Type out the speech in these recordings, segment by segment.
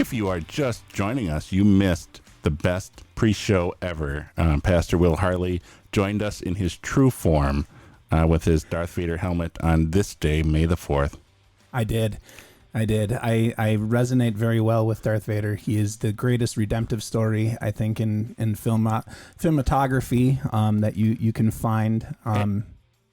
If you are just joining us, you missed the best pre-show ever. Pastor Will Harley joined us in his true form with his Darth Vader helmet on this day, May the 4th. I did. I resonate very well with Darth Vader. He is the greatest redemptive story, I think, in filmography that you can find.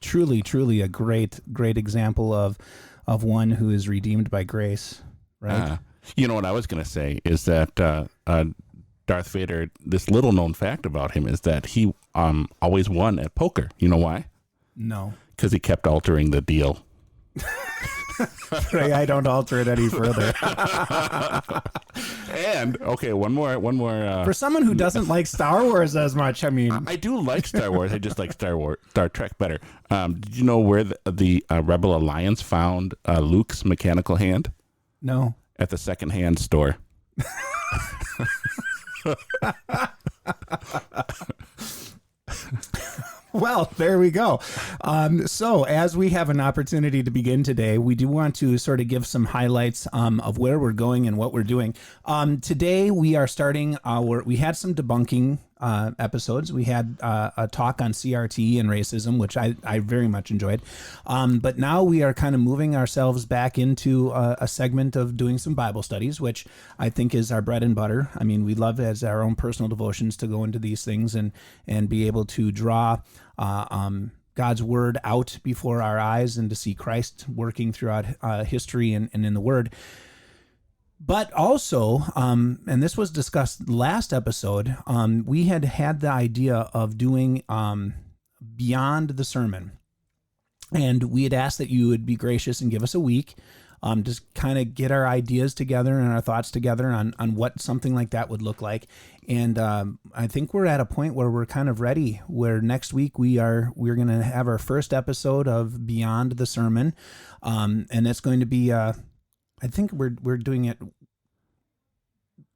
Truly a great example of one who is redeemed by grace, right? You know what I was going to say is that Darth Vader, this little known fact about him is that he always won at poker. You know why? No. Because he kept altering the deal. Pray I don't alter it any further. And okay, one more. For someone who doesn't like Star Wars as much, I mean, I do like Star Wars. I just like Star Trek better. Did you know where the Rebel Alliance found Luke's mechanical hand? No. At the secondhand store. Well, there we go. So as we have an opportunity to begin today, we do want to sort of give some highlights of where we're going and what we're doing. Today we are starting we had some debunking episodes. We had a talk on CRT and racism, which I very much enjoyed. But now we are kind of moving ourselves back into a segment of doing some Bible studies, which I think is our bread and butter. I mean, we love as our own personal devotions to go into these things and be able to draw God's word out before our eyes and to see Christ working throughout history and in the word. But also, and this was discussed last episode, we had the idea of doing beyond the sermon. And we had asked that you would be gracious and give us a week, just kind of get our ideas together and our thoughts together on what something like that would look like. And I think we're at a point where we're kind of ready, where next week we're going to have our first episode of Beyond the Sermon. And it's going to be, I think we're doing it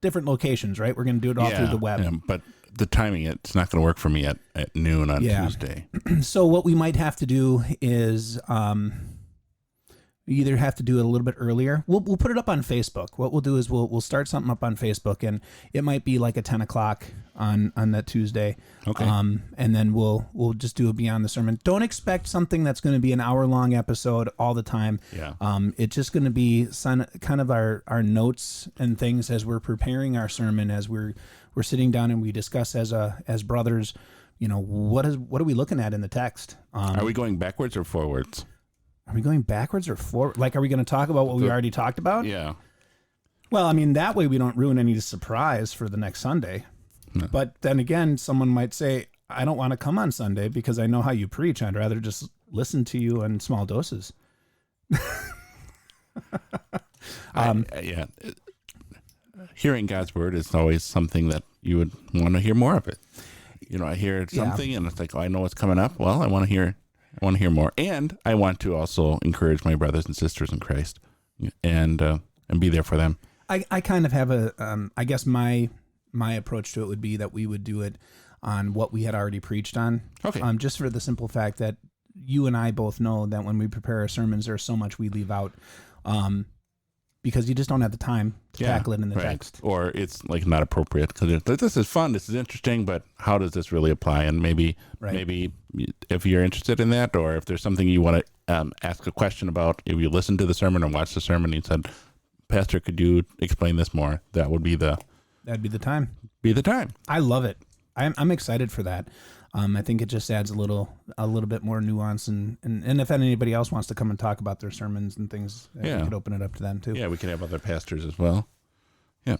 different locations, right? We're going to do it all through the web. Yeah, but the timing, it's not going to work for me at noon on Tuesday. So what we might have to do is we either have to do it a little bit earlier. We'll put it up on Facebook. What we'll do is we'll start something up on Facebook, and it might be like at 10 o'clock on that Tuesday. Okay. And then we'll just do a Beyond the Sermon. Don't expect something that's going to be an hour-long episode all the time. Yeah. It's just going to be kind of our notes and things as we're preparing our sermon, as we're sitting down and we discuss as brothers, you know, what are we looking at in the text? Are we going backwards or forwards? Are we going backwards or forward? Like, are we going to talk about what we already talked about? Yeah. Well, I mean, that way we don't ruin any surprise for the next Sunday. No. But then again, someone might say, I don't want to come on Sunday because I know how you preach. I'd rather just listen to you in small doses. Yeah. Hearing God's word is always something that you would want to hear more of it. You know, I hear something and it's like, I know what's coming up. Well, I want to hear more. And I want to also encourage my brothers and sisters in Christ and be there for them. I kind of have I guess my approach to it would be that we would do it on what we had already preached on. Okay. Just for the simple fact that you and I both know that when we prepare our sermons, there's so much we leave out because you just don't have the time to tackle it in the text. Or it's like not appropriate because this is fun, this is interesting, but how does this really apply? And maybe if you're interested in that, or if there's something you want to ask a question about, if you listen to the sermon or watch the sermon and you said, Pastor, could you explain this more? That'd be the time. Be the time. I love it. I'm excited for that. I think it just adds a little bit more nuance, and if anybody else wants to come and talk about their sermons and things, we could open it up to them too. Yeah, we can have other pastors as well. Yeah.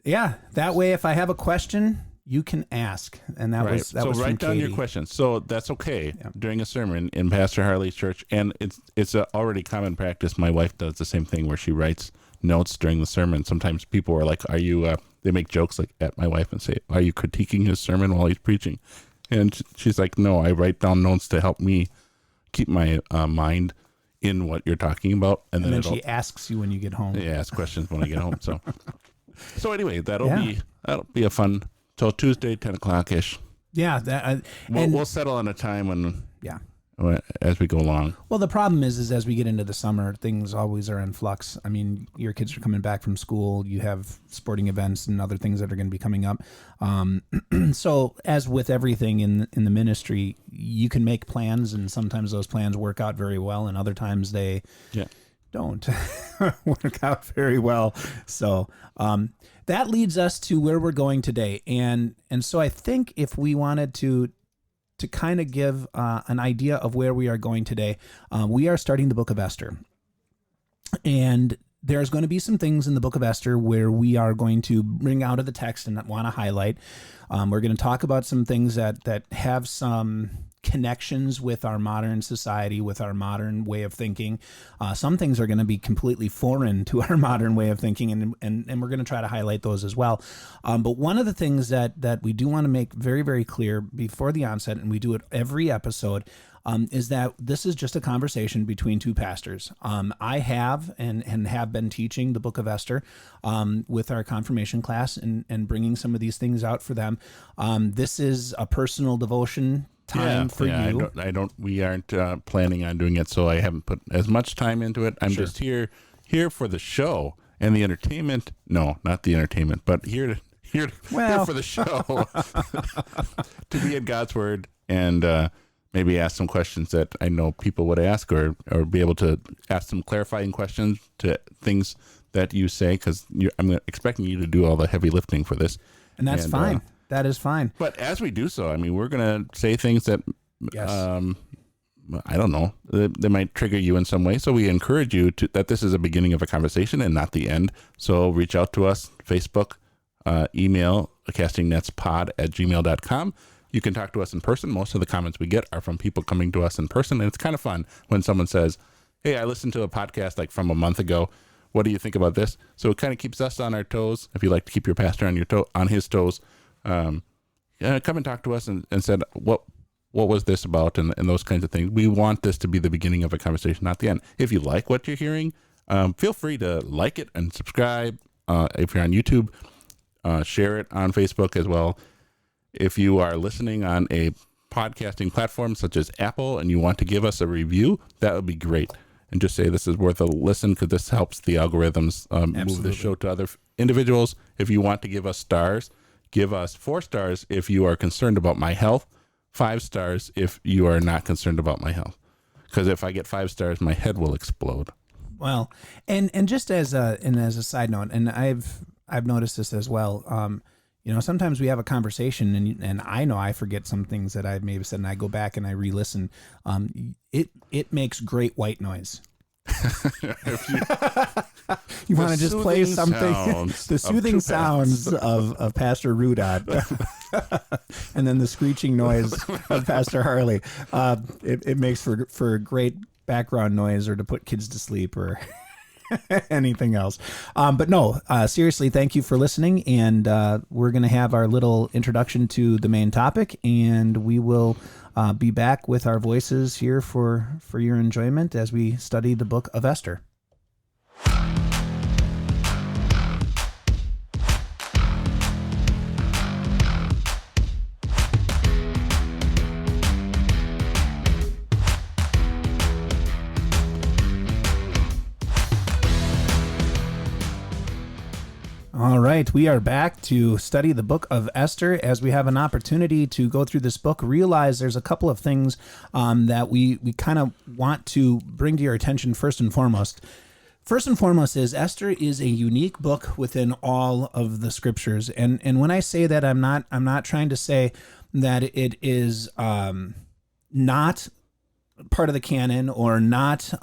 Yeah, that way if I have a question, you can ask, and that was so was write from down Katie. your questions. So that's okay during a sermon in Pastor Harley's church, and it's a already common practice. My wife does the same thing where she writes notes during the sermon. Sometimes people are like, "Are you?" They make jokes like at my wife and say, "Are you critiquing his sermon while he's preaching?" And she's like, "No, I write down notes to help me keep my mind in what you're talking about." And then she asks you when you get home. Yeah, ask questions when I get home. So anyway, that'll be a fun. So Tuesday, 10 o'clock ish. Yeah, we'll settle on a time when as we go along. Well, the problem is as we get into the summer, things always are in flux. I mean, your kids are coming back from school. You have sporting events and other things that are going to be coming up. So, as with everything in the ministry, you can make plans, and sometimes those plans work out very well, and other times they don't work out very well. So, that leads us to where we're going today, and so I think if we wanted to kind of give an idea of where we are going today, we are starting the book of Esther. And there's going to be some things in the book of Esther where we are going to bring out of the text and want to highlight. We're going to talk about some things that have some connections with our modern society, with our modern way of thinking. Some things are going to be completely foreign to our modern way of thinking, and we're going to try to highlight those as well. But one of the things that we do want to make very, very clear before the onset, and we do it every episode, is that this is just a conversation between two pastors. I have and have been teaching the book of Esther with our confirmation class and bringing some of these things out for them. This is a personal devotion time for you. We aren't planning on doing it, so I haven't put as much time into it. I'm just here for the show and the entertainment. No, not the entertainment, but here for the show to be in God's word and maybe ask some questions that I know people would ask, or be able to ask some clarifying questions to things that you say, because I'm expecting you to do all the heavy lifting for this, and that's fine. That is fine. But as we do so, I mean, we're going to say things that, I don't know, they might trigger you in some way. So we encourage you that this is a beginning of a conversation and not the end. So reach out to us, Facebook, email, castingnetspod@gmail.com. You can talk to us in person. Most of the comments we get are from people coming to us in person. And it's kind of fun when someone says, hey, I listened to a podcast like from a month ago. What do you think about this? So it kind of keeps us on our toes. If you like to keep your pastor on his toes, come and talk to us and said, what was this about, and those kinds of things. We want this to be the beginning of a conversation, not the end. If you like what you're hearing, feel free to like it and subscribe. If you're on YouTube, share it on Facebook as well. If you are listening on a podcasting platform such as Apple and you want to give us a review, that would be great. And just say this is worth a listen, because this helps the algorithms move the show to other individuals. If you want to give us stars, give us 4 stars if you are concerned about my health, 5 stars if you are not concerned about my health. Because if I get 5 stars, my head will explode. Well, and just as a side note, and I've noticed this as well. Sometimes we have a conversation, and I know I forget some things that I maybe said, and I go back and I re-listen. It makes great white noise. You want to just play something, the soothing sounds of Pastor Rudolph, and then the screeching noise of Pastor Harley. It makes for great background noise, or to put kids to sleep, or anything else. But no, seriously, thank you for listening. And we're going to have our little introduction to the main topic, and we will be back with our voices here for your enjoyment as we study the book of Esther. All right, we are back to study the book of Esther. As we have an opportunity to go through this book, realize there's a couple of things that we kind of want to bring to your attention first and foremost. First and foremost is Esther is a unique book within all of the scriptures. And when I say that, I'm not trying to say that it is not part of the canon or not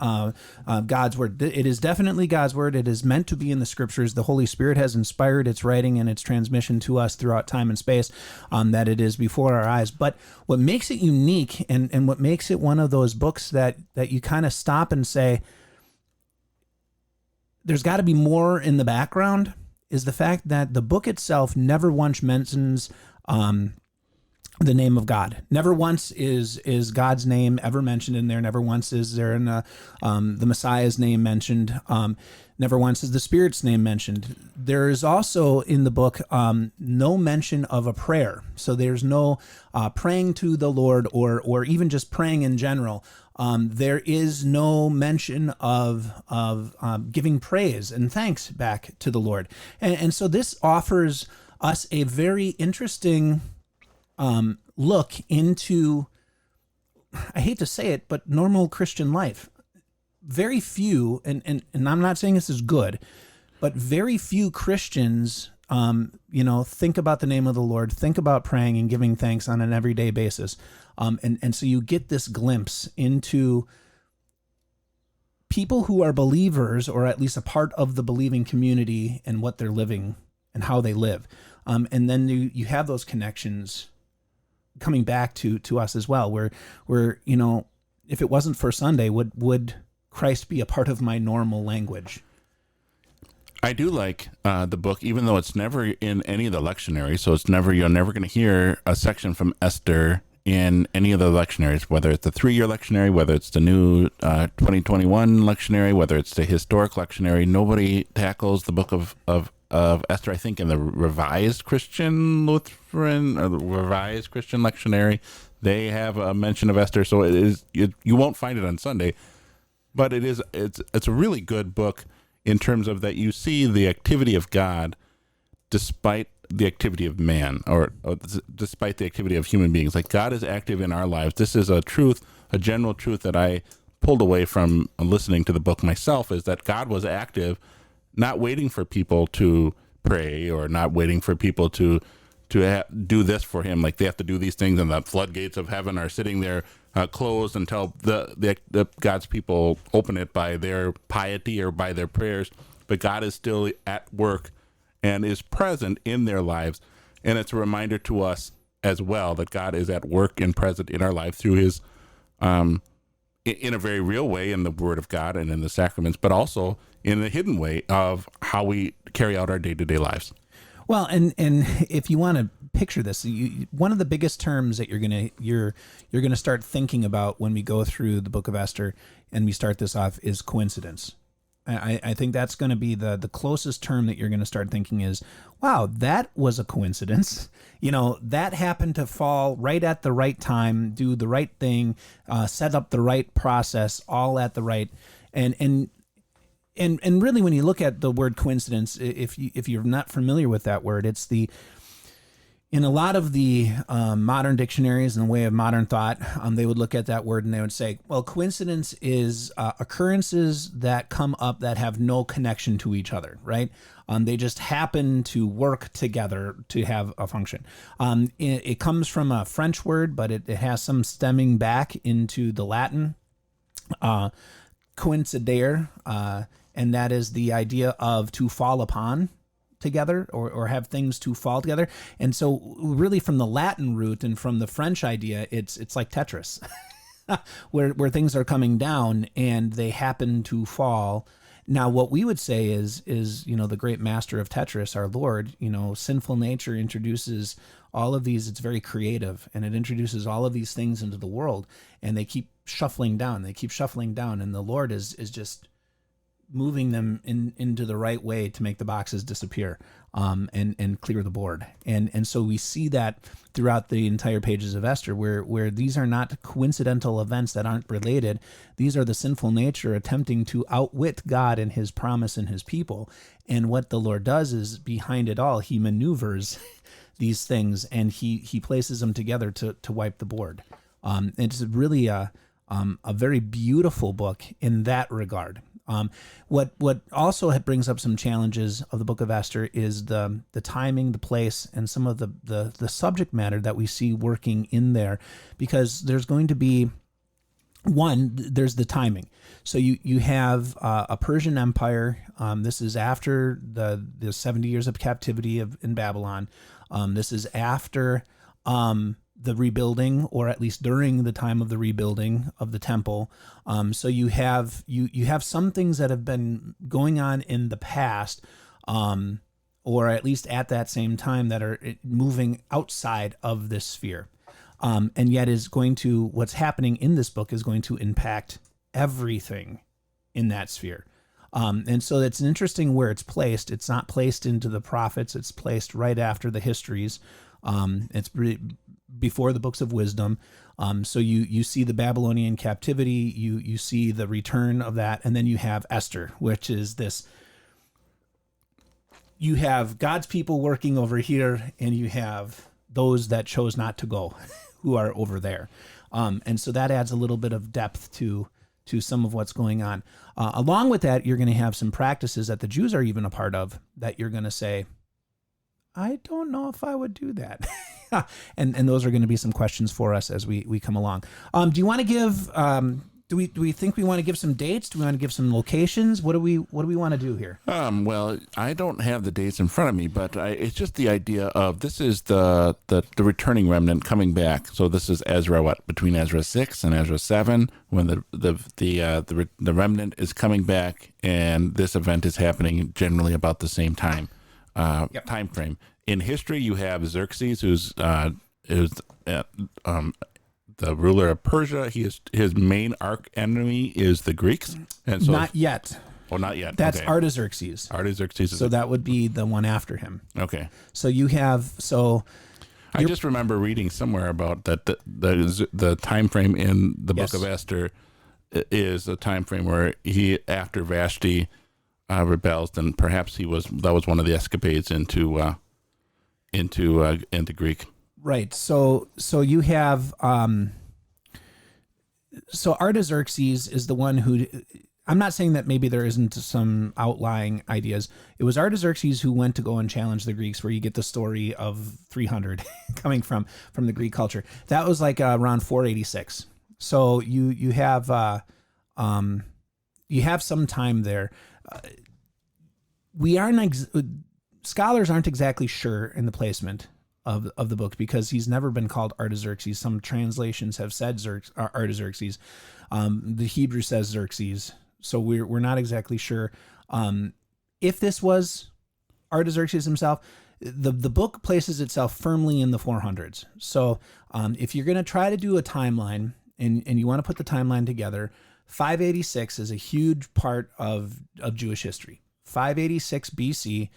God's word. It is definitely God's word. It is meant to be in the scriptures. The Holy Spirit has inspired its writing and its transmission to us throughout time and space, that it is before our eyes. But what makes it unique and what makes it one of those books that you kind of stop and say, there's got to be more in the background, is the fact that the book itself never once mentions the name of God. Never once is God's name ever mentioned in there. Never once is there the Messiah's name mentioned. Never once is the Spirit's name mentioned. There is also in the book no mention of a prayer. So there's no praying to the Lord or even just praying in general. There is no mention of giving praise and thanks back to the Lord. And so this offers us a very interesting look into, I hate to say it, but normal Christian life. Very few, and I'm not saying this is good, but very few Christians, think about the name of the Lord, think about praying and giving thanks on an everyday basis. And so you get this glimpse into people who are believers, or at least a part of the believing community, and what they're living and how they live. And then you have those connections coming back to us as well, where if it wasn't for Sunday, would Christ be a part of my normal language? I do like the book, even though it's never in any of the lectionaries. So you're never going to hear a section from Esther in any of the lectionaries, whether it's the 3-year lectionary, whether it's the new 2021 lectionary, whether it's the historic lectionary. Nobody tackles the book of Esther, I think, in the Revised Christian Lutheran or the Revised Christian lectionary. They have a mention of Esther, so you won't find it on Sunday, but it's a really good book in terms of that you see the activity of God despite the activity of man, or despite the activity of human beings. Like, God is active in our lives. This is a general truth that I pulled away from listening to the book myself, is that God was active, not waiting for people to pray, or not waiting for people to do this for him. Like, they have to do these things, and the floodgates of heaven are sitting there closed until the God's people open it by their piety or by their prayers. But God is still at work and is present in their lives. And it's a reminder to us as well that God is at work and present in our life through his, in a very real way, in the Word of God and in the sacraments, but also in the hidden way of how we carry out our day-to-day lives. Well, and if you want to picture this, one of the biggest terms that you're gonna start thinking about when we go through the Book of Esther and we start this off is coincidence. I think that's going to be the closest term that you're going to start thinking is, wow, that was a coincidence. That happened to fall right at the right time, do the right thing, set up the right process, all at the right. And really, when you look at the word coincidence, if you're not familiar with that word, it's in a lot of the modern dictionaries and the way of modern thought, they would look at that word and they would say, well, coincidence is occurrences that come up that have no connection to each other, right? They just happen to work together to have a function. It comes from a French word, but it has some stemming back into the Latin, coincidere, and that is the idea of to fall upon together, or have things to fall together. And so really from the Latin root and from the French idea, it's like Tetris, where things are coming down and they happen to fall. Now, what we would say is the great master of Tetris, our Lord, sinful nature introduces all of these. It's very creative, and it introduces all of these things into the world, and they keep shuffling down. And the Lord is just moving them into the right way to make the boxes disappear, and clear the board. And so we see that throughout the entire pages of Esther, where these are not coincidental events that aren't related. These are the sinful nature attempting to outwit God and his promise and his people. And what the Lord does is, behind it all, he maneuvers these things, and he places them together to wipe the board. It's really a very beautiful book in that regard. What also brings up some challenges of the Book of Esther is the timing, the place, and some of the subject matter that we see working in there, because there's going to be there's the timing. So you have a Persian Empire. This is after the 70 years of captivity in Babylon. This is after the rebuilding, or at least during the time of the rebuilding of the temple. So you have some things that have been going on in the past, or at least at that same time, that are moving outside of this sphere. and yet what's happening in this book is going to impact everything in that sphere. And so it's interesting where it's placed. It's not placed into the prophets. It's placed right after the histories. It's before the books of wisdom. So you see the Babylonian captivity, you see the return of that, and then you have Esther, which is this. You have God's people working over here, and you have those that chose not to go, who are over there. And so that adds a little bit of depth to some of what's going on. Along with that, you're going to have some practices that the Jews are even a part of that you're going to say, I don't know if I would do that. and those are going to be some questions for us as we come along. Do you want to give, do we think we want to give some dates? Do we want to give some locations? What do we want to do here? Well, I don't have the dates in front of me, but it's just the idea of this is the returning remnant coming back. So this is Ezra, between Ezra 6 and Ezra 7, when the remnant is coming back, and this event is happening generally about the same time. Time frame. In history, you have Xerxes, who's the ruler of Persia. His main arch enemy is the Greeks, and so not yet. Oh, not yet. That's okay. Artaxerxes. Artaxerxes. So that would be the one after him. Okay. So you have I just remember reading somewhere about that the time frame in the book of Esther is a time frame where he, after Vashti rebels, then perhaps that was one of the escapades into Greek. Right. So you have so Artaxerxes is the one who, I'm not saying that maybe there isn't some outlying ideas. It was Artaxerxes who went to go and challenge the Greeks, where you get the story of 300 coming from the Greek culture. That was like around 486. So you have some time there. Scholars aren't exactly sure in the placement of the book, because he's never been called Artaxerxes. Some translations have said Artaxerxes. The Hebrew says Xerxes. So we're not exactly sure if this was Artaxerxes himself. The book places itself firmly in the 400s. So if you're going to try to do a timeline and you want to put the timeline together, 586 is a huge part of Jewish history. 586 BC,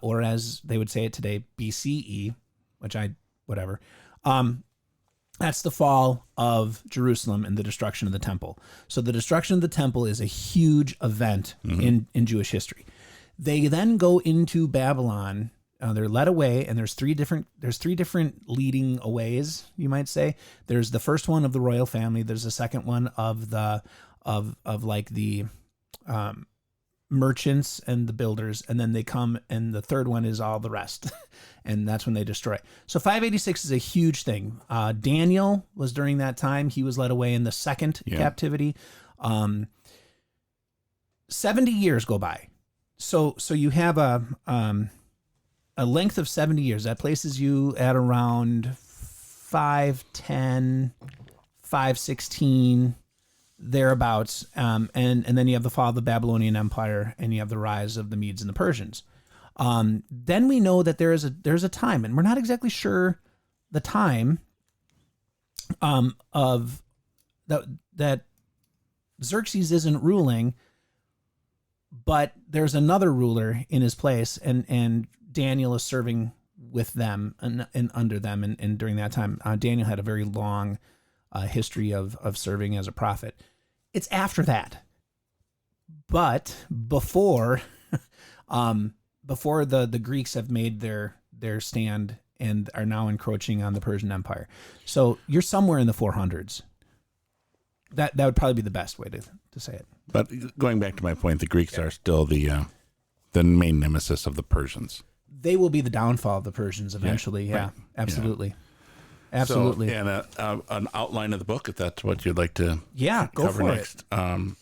or as they would say it today, BCE, whatever. That's the fall of Jerusalem and the destruction of the temple. So the destruction of the temple is a huge event in Jewish history. They then go into Babylon. They're led away, and there's three different leading aways, you might say. There's the first one of the royal family. There's the second one of the merchants and the builders, and then they come, and the third one is all the rest, and that's when they destroy. So 586 is a huge thing. Daniel was during that time. He was led away in the second captivity. 70 years go by. So you have a length of 70 years. That places you at around 510, 516, thereabouts, and then you have the fall of the Babylonian Empire, and you have the rise of the Medes and the Persians. Then we know that there's a time, and we're not exactly sure the time of that Xerxes isn't ruling, but there's another ruler in his place, and Daniel is serving with them and under them, and during that time, Daniel had a very long history of serving as a prophet. It's after that, but before the Greeks have made their stand and are now encroaching on the Persian Empire. So you're somewhere in the 400s. That would probably be the best way to say it. But going back to my point, the Greeks are still the main nemesis of the Persians. They will be the downfall of the Persians eventually. Yeah, right. Absolutely. Yeah. Absolutely. So, and an outline of the book, if that's what you'd like to go cover for next,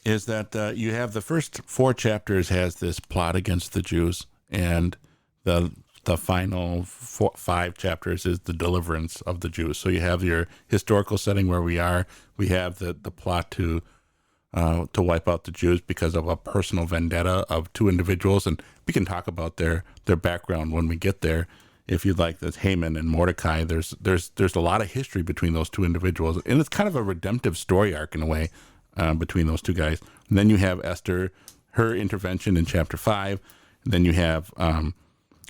is that you have the first 4 chapters has this plot against the Jews, and the final 5 chapters is the deliverance of the Jews. So you have your historical setting where we are. We have the plot to wipe out the Jews because of a personal vendetta of 2 individuals, and we can talk about their background when we get there. if you'd like, that's Haman and Mordecai. There's a lot of history between those two individuals, and it's kind of a redemptive story arc in a way between those two guys. And then you have Esther, her intervention in chapter 5. And then you have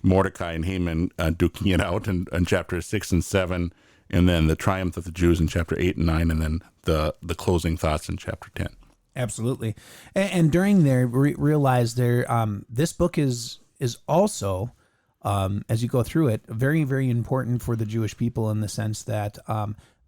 Mordecai and Haman duking it out in chapters 6 and 7, and then the triumph of the Jews in chapter 8 and 9, and then the closing thoughts in chapter 10. Absolutely. And during there, realize there, this book is also, as you go through it, very, very important for the Jewish people in the sense that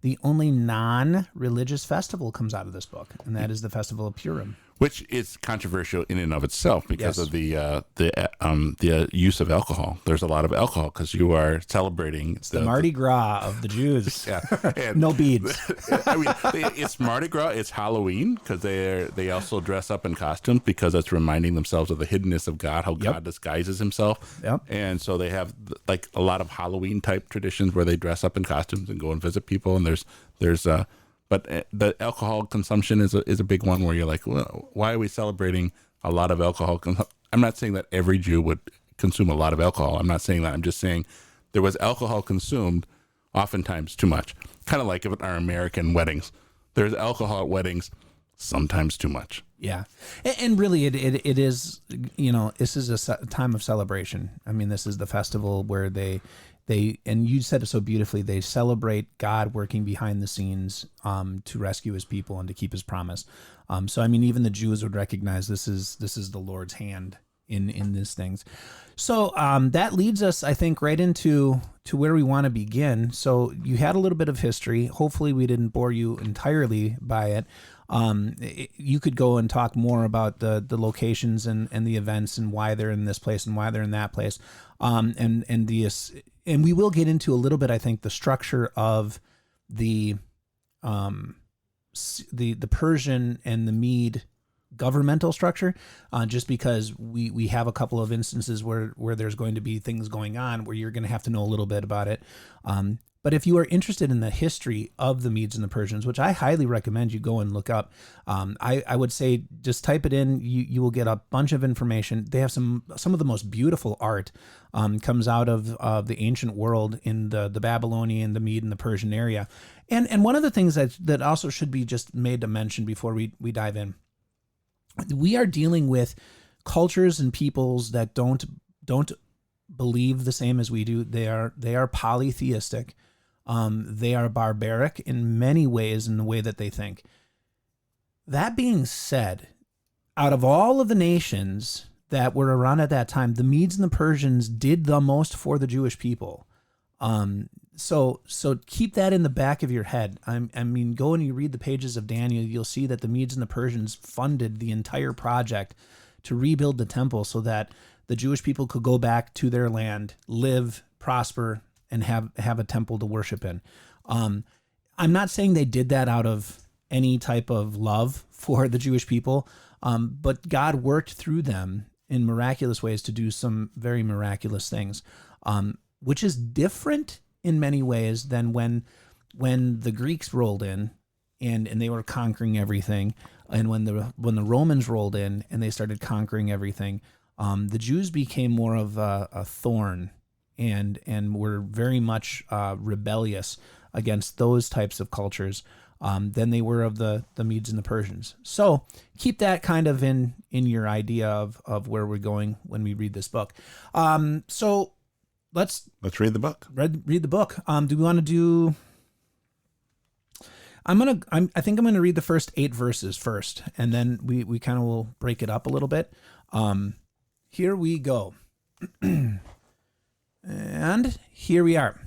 the only non-religious festival comes out of this book, and that is the Festival of Purim. Which is controversial in and of itself because Yes. of the use of alcohol. There's a lot of alcohol because you are celebrating The Mardi Gras of the Jews. Yeah, and No beads. I mean, it's Mardi Gras. It's Halloween because they also dress up in costumes because it's reminding themselves of the hiddenness of God, how God disguises Himself. Yep. And so they have like a lot of Halloween type traditions where they dress up in costumes and go and visit people. And but the alcohol consumption is a big one where you're like, well, why are we celebrating a lot of alcohol? I'm not saying that every Jew would consume a lot of alcohol. I'm not saying that. I'm just saying there was alcohol consumed, oftentimes too much. Kind of like at our American weddings. There's alcohol at weddings, sometimes too much. Yeah. And really, it is, this is a time of celebration. I mean, this is the festival where they, and you said it so beautifully, they celebrate God working behind the scenes to rescue His people and to keep His promise. So, I mean, even the Jews would recognize this is the Lord's hand in these things. So that leads us, I think, right into where we want to begin. So you had a little bit of history. Hopefully we didn't bore you entirely by it. You could go and talk more about the locations and the events and why they're in this place and why they're in that place. And we will get into a little bit, I think, the structure of the Persian and the Mede governmental structure, just because we have a couple of instances where there's going to be things going on where you're going to have to know a little bit about it. But if you are interested in the history of the Medes and the Persians, which I highly recommend you go and look up, I would say just type it in. You will get a bunch of information. They have some of the most beautiful art comes out of the ancient world in the Babylonian, the Mede, and the Persian area. And one of the things that also should be just made to mention before we dive in, we are dealing with cultures and peoples that don't believe the same as we do. They are polytheistic. They are barbaric in many ways in the way that they think. That being said, out of all of the nations that were around at that time, the Medes and the Persians did the most for the Jewish people. So keep that in the back of your head. I mean, go and you read the pages of Daniel, you'll see that the Medes and the Persians funded the entire project to rebuild the temple so that the Jewish people could go back to their land, live, prosper, and have a temple to worship in. I'm not saying they did that out of any type of love for the Jewish people, but God worked through them in miraculous ways to do some very miraculous things, which is different in many ways than when the Greeks rolled in and they were conquering everything, and when the Romans rolled in and they started conquering everything, the Jews became more of a thorn and were very much rebellious against those types of cultures than they were of the Medes and the Persians. So keep that kind of in your idea of where we're going when we read this book. So let's read the book. Read the book. Do we want to do? I think I'm gonna read the first 8 verses first, and then we kind of will break it up a little bit. Here we go. And here we are.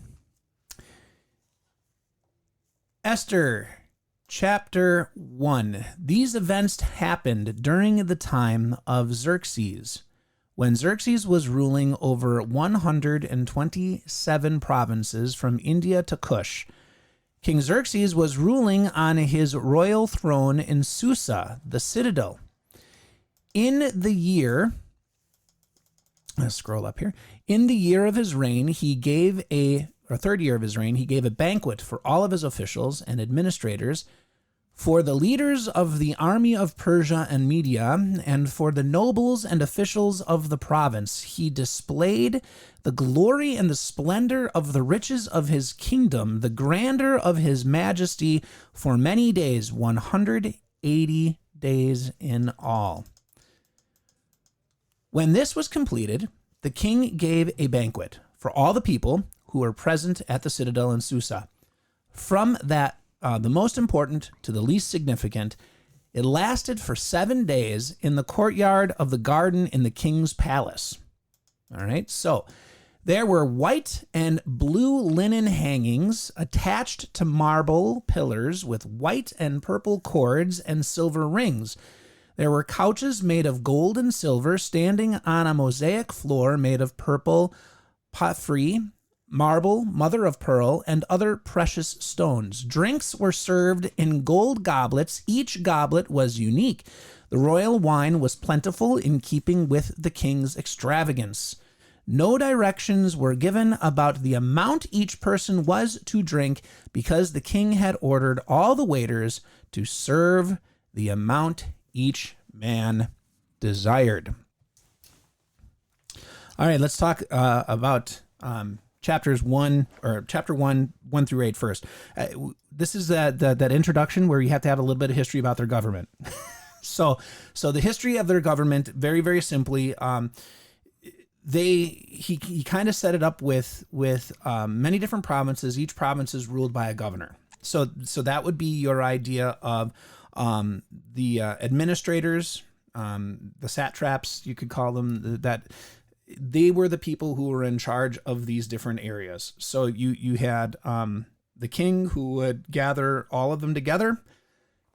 Esther, chapter 1. These events happened during the time of Xerxes, when Xerxes was ruling over 127 provinces from India to Kush. King Xerxes was ruling on his royal throne in Susa, the citadel. In the year... Let's scroll up here. In the year of his reign, third year of his reign, he gave a banquet for all of his officials and administrators For the leaders of the army of Persia and Media, and for the nobles and officials of the province, he displayed the glory and the splendor of the riches of his kingdom, the grandeur of his majesty, for many days, 180 days in all. When this was completed, the king gave a banquet for all the people who were present at the citadel in Susa. From that, the most important to the least significant, it lasted for 7 days in the courtyard of the garden in the king's palace. All right, so there were white and blue linen hangings attached to marble pillars with white and purple cords and silver rings. There were couches made of gold and silver standing on a mosaic floor made of purple porphyry, marble, mother of pearl, and other precious stones. Drinks were served in gold goblets. Each goblet was unique. The royal wine was plentiful in keeping with the king's extravagance. No directions were given about the amount each person was to drink because the king had ordered all the waiters to serve the amount each man desired. All right, let's talk about chapter 1 through 8 first. This is that introduction where you have to have a little bit of history about their government. So the history of their government, very, very simply, he kind of set it up with many different provinces. Each province is ruled by a governor. So that would be your idea of the administrators, the satraps, you could call them, that they were the people who were in charge of these different areas. So you had the king who would gather all of them together,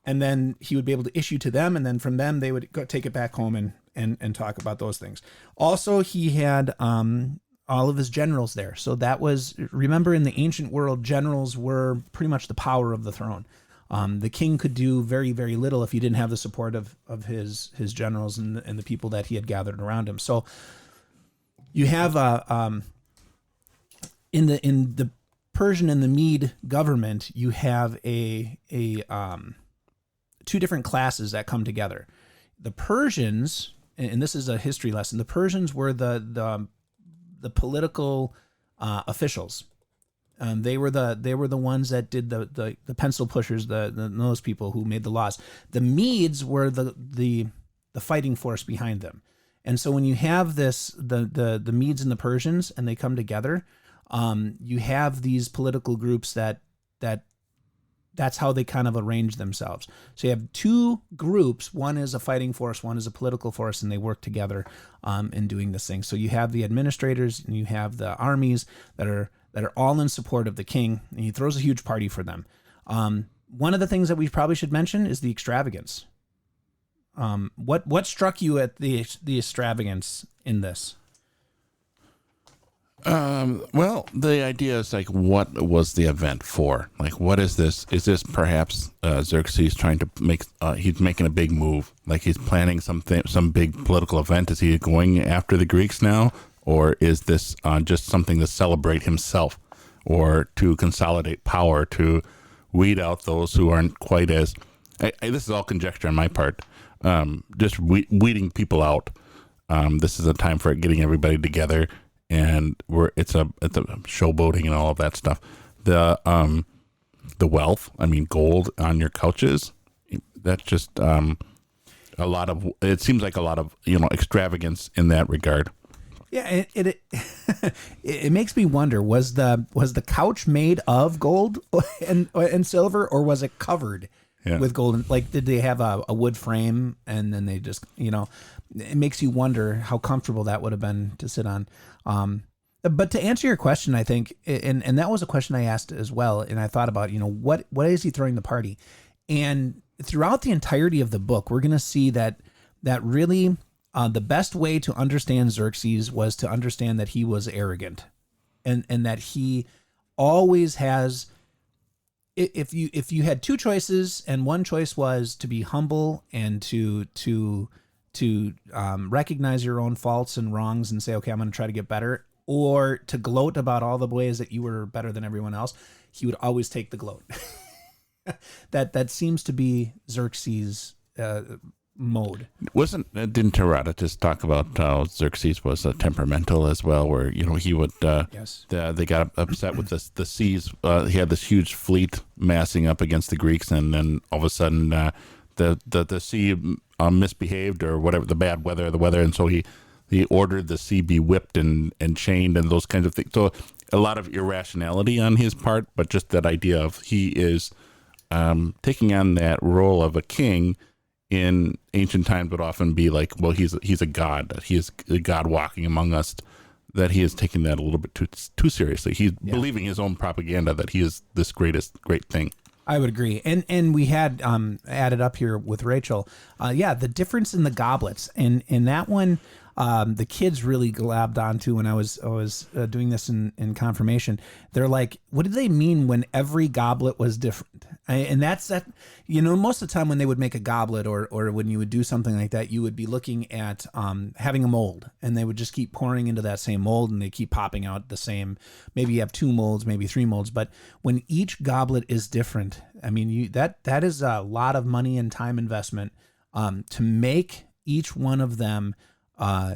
and then he would be able to issue to them, and then from them they would go take it back home and talk about those things. Also, he had all of his generals there. So that was, remember, in the ancient world, generals were pretty much the power of the throne. The king could do very, very little if he didn't have the support of his generals and the people that he had gathered around him. So you have in the Persian and the Mede government, you have a two different classes that come together. The Persians, and this is a history lesson, the Persians were the political officials. They were the ones that did the pencil pushers, those people who made the laws. The Medes were the fighting force behind them. And so when you have the Medes and the Persians, and they come together, you have these political groups that's how they kind of arrange themselves. So you have two groups. One is a fighting force, one is a political force, and they work together in doing this thing. So you have the administrators and you have the armies that are all in support of the king, and he throws a huge party for them. One of the things that we probably should mention is the extravagance. What struck you at the extravagance in this? Well, the idea is like, what was the event for? Like, what is this? Is this perhaps Xerxes trying to make? He's making a big move, like he's planning some big political event. Is he going after the Greeks now, or is this just something to celebrate himself, or to consolidate power, to weed out those who aren't quite as? This is all conjecture on my part. Just weeding people out. This is a time for getting everybody together. And it's a showboating and all of that stuff. The wealth, I mean, gold on your couches. That's just a lot of. It seems like a lot of extravagance in that regard. Yeah, it makes me wonder: was the couch made of gold and silver, or was it covered with gold? Like, did they have a wood frame and then they just It makes you wonder how comfortable that would have been to sit on. But to answer your question, I think, and that was a question I asked as well, and I thought about, what is he throwing the party? And throughout the entirety of the book, we're going to see that really the best way to understand Xerxes was to understand that he was arrogant, and that he always has. If you had two choices, and one choice was to be humble and to recognize your own faults and wrongs and say, okay, I'm going to try to get better, or to gloat about all the ways that you were better than everyone else, he would always take the gloat. That seems to be Xerxes' mode. Didn't Herodotus talk about how Xerxes was temperamental as well, where he would Yes. they got upset with the seas. He had this huge fleet massing up against the Greeks, and then all of a sudden the sea misbehaved, or whatever, the bad weather, and so he ordered the sea be whipped and chained and those kinds of things. So a lot of irrationality on his part, but just that idea of he is taking on that role of a king. In ancient times would often be like, well, he's a god, that he is a god walking among us, that he is taking that a little bit too seriously. He's believing his own propaganda that he is this great thing. I would agree. And we had added up here with Rachel. The difference in the goblets. And in that one, the kids really grabbed onto when I was doing this in confirmation. They're like, what did they mean when every goblet was different? And that's that. Most of the time when they would make a goblet or when you would do something like that, you would be looking at having a mold, and they would just keep pouring into that same mold, and they keep popping out the same. Maybe you have 2 molds, maybe 3 molds, but when each goblet is different, I mean, that is a lot of money and time investment to make each one of them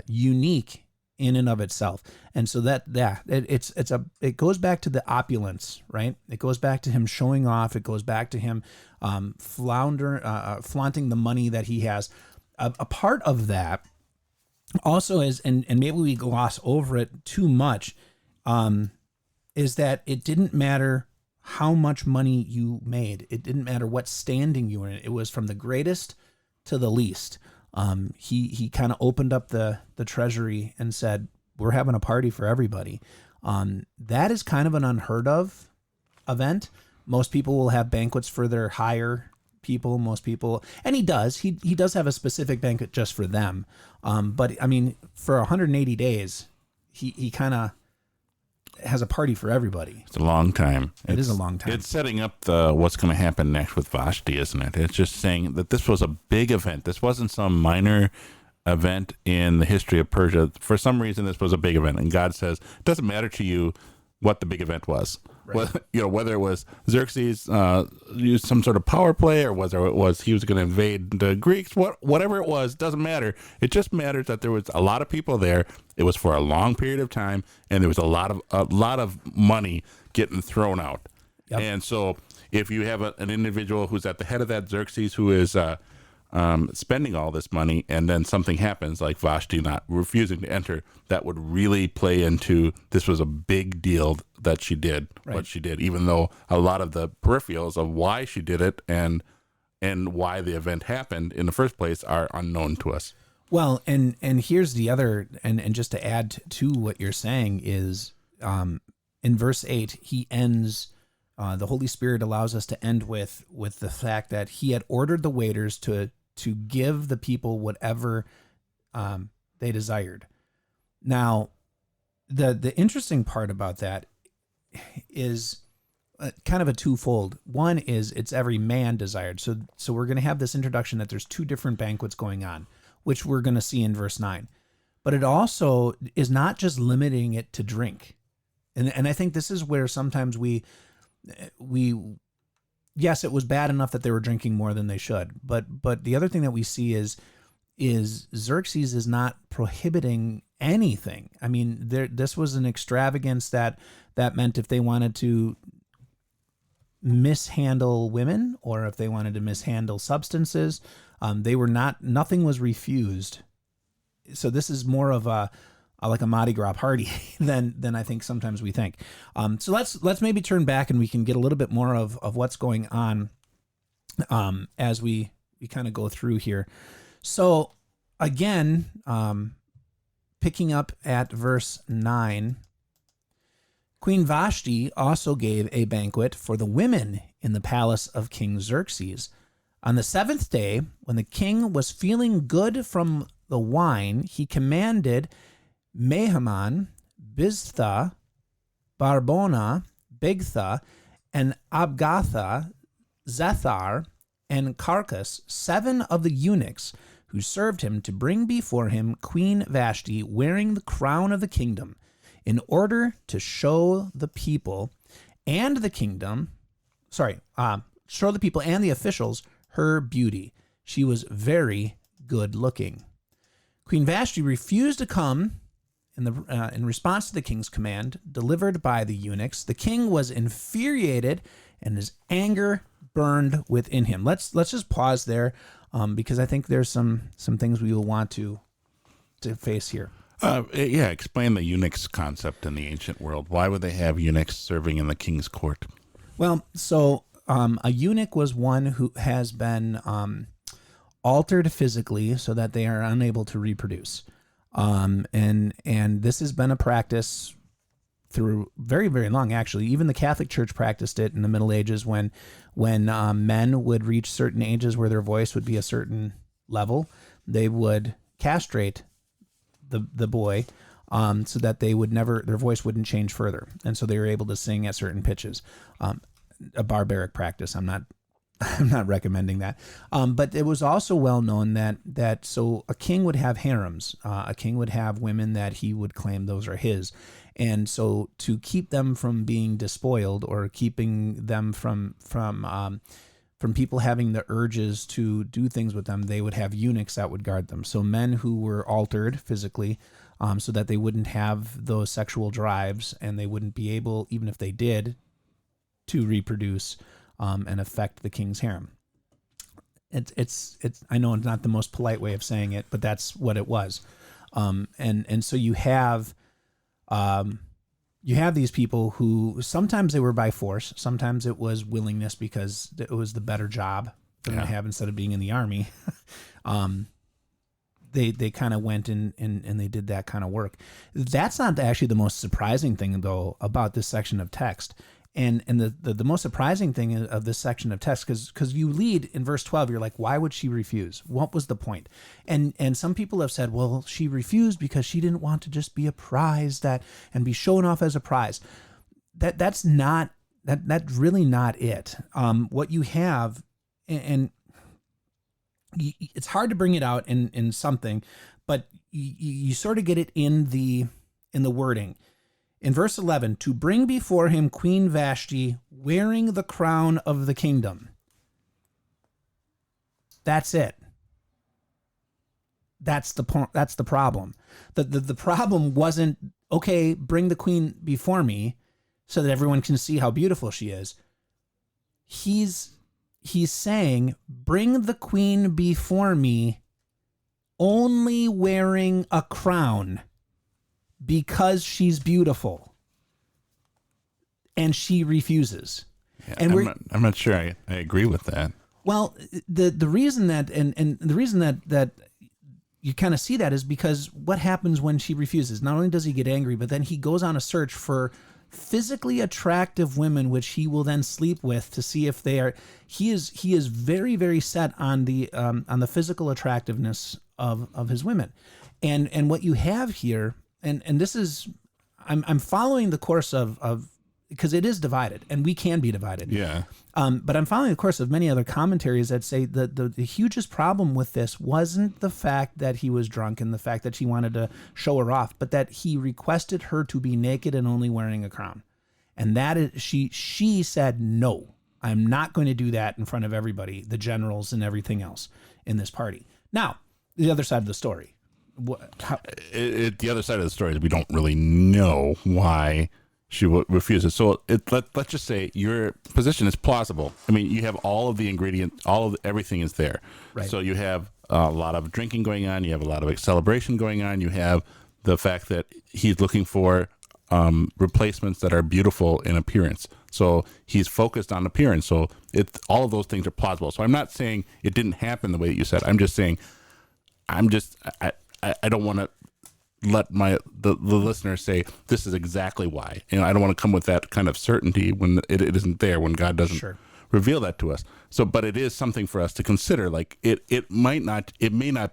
unique in and of itself. And so it goes back to the opulence, right? It goes back to him showing off. It goes back to him flaunting the money that he has. A part of that also is, and maybe we gloss over it too much, is that it didn't matter how much money you made. It didn't matter what standing you were in. It was from the greatest to the least. He kind of opened up the treasury and said, we're having a party for everybody. That is kind of an unheard of event. Most people will have banquets for their higher people. Most people, and he does have a specific banquet just for them. But I mean, for 180 days, he kind of has a party for everybody. It's a long time. It is a long time. It's setting up what's going to happen next with Vashti, isn't it? It's just saying that this was a big event. This wasn't some minor event in the history of Persia. For some reason, this was a big event, and God says it doesn't matter to you what the big event was. Right. Whether it was Xerxes used some sort of power play, or whether it was he was going to invade the Greeks, whatever it was, doesn't matter. It just matters that there was a lot of people there. It was for a long period of time, and there was a lot of money getting thrown out. Yep. And so, if you have an individual who's at the head of that, Xerxes, who is spending all this money, and then something happens like Vashti not refusing to enter, that would really play into this was a big deal that she did what she did, even though a lot of the peripherals of why she did it and why the event happened in the first place are unknown to us. Well, and here's the other, and just to add to what you're saying is, in verse 8, he ends, the Holy Spirit allows us to end with the fact that he had ordered the waiters to give the people whatever they desired. Now, the interesting part about that is kind of a twofold. One is it's every man desired. So we're going to have this introduction that there's 2 different banquets going on, which we're going to see in verse 9. But it also is not just limiting it to drink. And I think this is where sometimes we yes, it was bad enough that they were drinking more than they should. But the other thing that we see is Xerxes is not prohibiting anything. I mean, this was an extravagance that meant if they wanted to mishandle women, or if they wanted to mishandle substances, nothing was refused. So this is more of like a Mardi Gras party than I think sometimes we think. So let's maybe turn back and we can get a little bit more of what's going on as we kind of go through here. So again, picking up at verse 9, Queen Vashti also gave a banquet for the women in the palace of King Xerxes. On the 7th day, when the king was feeling good from the wine, he commanded Mehaman, Biztha, Barbona, Bigtha, and Abgatha, Zethar, and Carcas, 7 of the eunuchs who served him, to bring before him Queen Vashti wearing the crown of the kingdom, in order to show the people and the kingdom, show the people and the officials her beauty. She was very good looking. Queen Vashti refused to come in response to the king's command delivered by the eunuchs. The king was infuriated and his anger burned within him. Let's just pause there because I think there's some things we will want to face here. Explain the eunuchs concept in the ancient world. Why would they have eunuchs serving in the king's court? Well, so a eunuch was one who has been altered physically so that they are unable to reproduce. And this has been a practice through very, very long, actually. Even the Catholic Church practiced it in the Middle Ages when men would reach certain ages where their voice would be a certain level. They would castrate the boy so that their voice wouldn't change further. And so they were able to sing at certain pitches. A barbaric practice. I'm not recommending that. But it was also well known that so a king would have harems. A king would have women that he would claim those are his. And so to keep them from being despoiled or keeping them from people having the urges to do things with them, they would have eunuchs that would guard them. So men who were altered physically so that they wouldn't have those sexual drives and they wouldn't be able, even if they did, to reproduce and affect the king's harem. It's I know it's not the most polite way of saying it, but that's what it was. And so you have these people who sometimes they were by force, sometimes it was willingness because it was the better job for them to have instead of being in the army. They kind of went and they did that kind of work. That's not actually the most surprising thing though about this section of text. And the most surprising thing of this section of text, because you lead in verse 12, you're like, why would she refuse? What was the point? And some people have said, well, she refused because she didn't want to just be a prize and be shown off as a prize. That's really not it. What you have, and it's hard to bring it out in something, but you sort of get it in the wording. In verse 11, to bring before him Queen Vashti wearing the crown of the kingdom. That's it. That's the problem. The problem wasn't, okay, bring the queen before me so that everyone can see how beautiful she is. He's saying, bring the queen before me only wearing a crown. Because she's beautiful, and she refuses. Yeah, and I'm not sure I agree with that. Well, the reason that and the reason that you kind of see that is because what happens when she refuses? Not only does he get angry, but then he goes on a search for physically attractive women, which he will then sleep with to see if they are. He is very, very set on the physical attractiveness of his women, and what you have here. And this is, I'm following the course of because it is divided, and we can be divided. Yeah. But I'm following the course of many other commentaries that say that the hugest problem with this wasn't the fact that he was drunk and the fact that she wanted to show her off, but that he requested her to be naked and only wearing a crown. And that is, she said, no, I'm not going to do that in front of everybody, the generals and everything else in this party. Now, the other side of the story. The other side of the story is we don't really know why she refuses. So let's just say your position is plausible. I mean, you have all of the ingredients, everything is there. Right. So you have a lot of drinking going on. You have a lot of celebration going on. You have the fact that he's looking for replacements that are beautiful in appearance. So he's focused on appearance. So all of those things are plausible. So I'm not saying it didn't happen the way that you said. I'm just saying, I don't want to let the listener say this is exactly why. I don't want to come with that kind of certainty when it isn't there, when God doesn't reveal that to us. So, but it is something for us to consider. Like it may not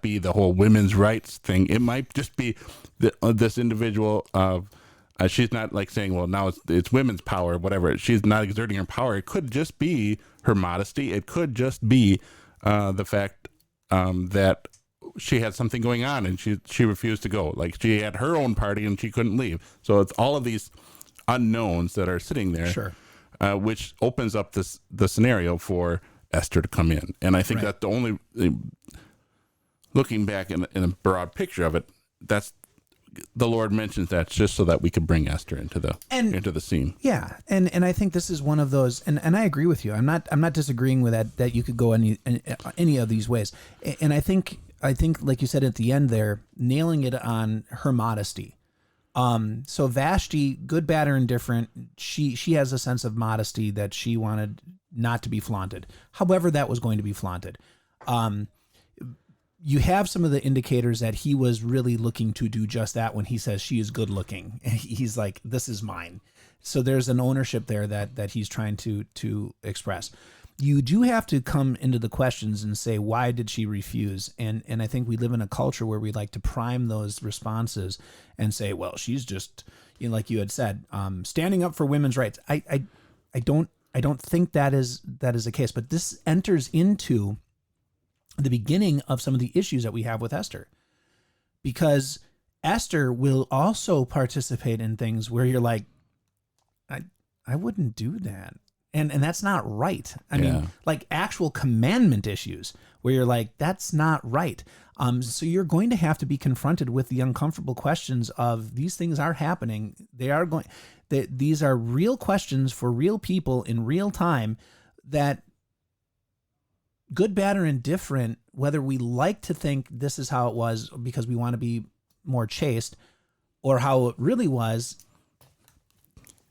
be the whole women's rights thing. It might just be this individual. She's not like saying, well, now it's women's power, whatever. She's not exerting her power. It could just be her modesty. It could just be the fact that she had something going on and she refused to go. Like she had her own party and she couldn't leave. So it's all of these unknowns that are sitting there. Sure. which opens up the scenario for Esther to come in. And I think that the only, looking back in a broad picture of it, that's the Lord mentions that just so that we could bring Esther into the scene. Yeah, and I think this is one of those, and I agree with you. I'm not disagreeing with that you could go any of these ways. And I think like you said at the end there, nailing it on her modesty. So Vashti, good, bad, or indifferent, she has a sense of modesty that she wanted not to be flaunted. However, that was going to be flaunted. You have some of the indicators that he was really looking to do just that when he says she is good looking. He's like, this is mine. So there's an ownership there that he's trying to express. You do have to come into the questions and say, why did she refuse? And I think we live in a culture where we like to prime those responses and say, well, she's just, like you had said, standing up for women's rights. I don't think that is the case, but this enters into the beginning of some of the issues that we have with Esther, because Esther will also participate in things where you're like, I wouldn't do that. And that's not right. I mean, like actual commandment issues where you're like, that's not right. So you're going to have to be confronted with the uncomfortable questions of these things are happening. These are real questions for real people in real time that, good, bad, or indifferent, whether we like to think this is how it was because we want to be more chaste, or how it really was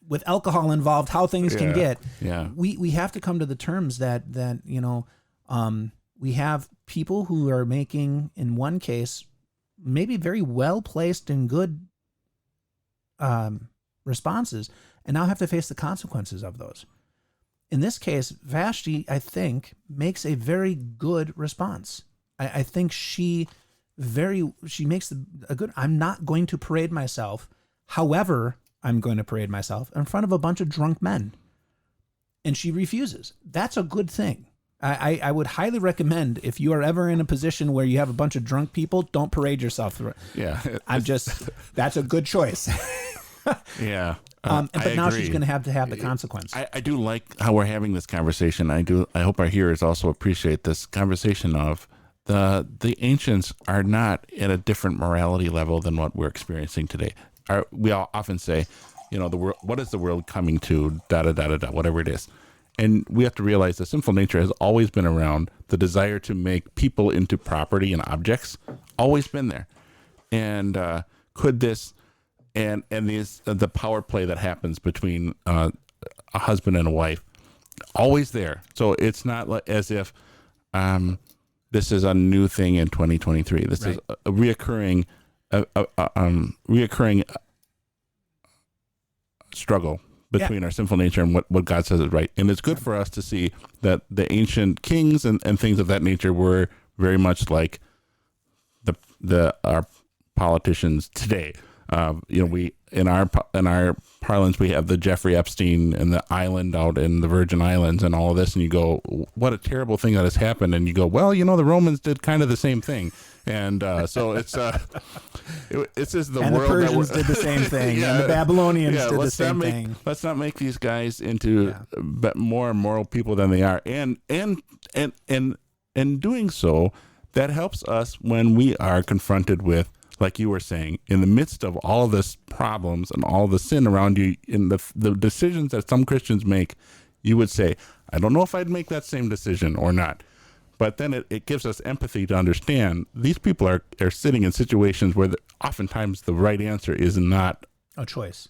with alcohol involved, how things can get. Yeah. We have to come to the terms that we have people who are making, in one case, maybe very well placed and good responses, and now have to face the consequences of those. In this case, Vashti, I think, makes a very good response. I think she makes a good, I'm not going to parade myself. However, I'm going to parade myself in front of a bunch of drunk men. And she refuses. That's a good thing. I would highly recommend, if you are ever in a position where you have a bunch of drunk people, don't parade yourself through it. Yeah. That's a good choice. Yeah. But now she's going to have the consequence. I do like how we're having this conversation. I hope our hearers also appreciate this conversation of the ancients are not at a different morality level than what we're experiencing today. We all often say, the world, what is the world coming to, whatever it is. And we have to realize the sinful nature has always been around. The desire to make people into property and objects, always been there. And could this, and the power play that happens between a husband and a wife, always there. So it's not as if this is a new thing in 2023. This is a reoccurring struggle between our sinful nature and what God says is right. And it's good for us to see that the ancient kings and things of that nature were very much like our politicians today. We in our parlance, we have the Jeffrey Epstein and the island out in the Virgin Islands and all of this, and you go, what a terrible thing that has happened. And you go, well, the Romans did kind of the same thing. And so it's just the and world. The Persians did the same thing, and the Babylonians did the same thing. Let's not make these guys into more immoral people than they are. And doing so, that helps us when we are confronted with, like you were saying, in the midst of all this problems and all the sin around you, in the decisions that some Christians make, you would say, I don't know if I'd make that same decision or not. But then it gives us empathy to understand these people are sitting in situations where oftentimes the right answer is not a choice.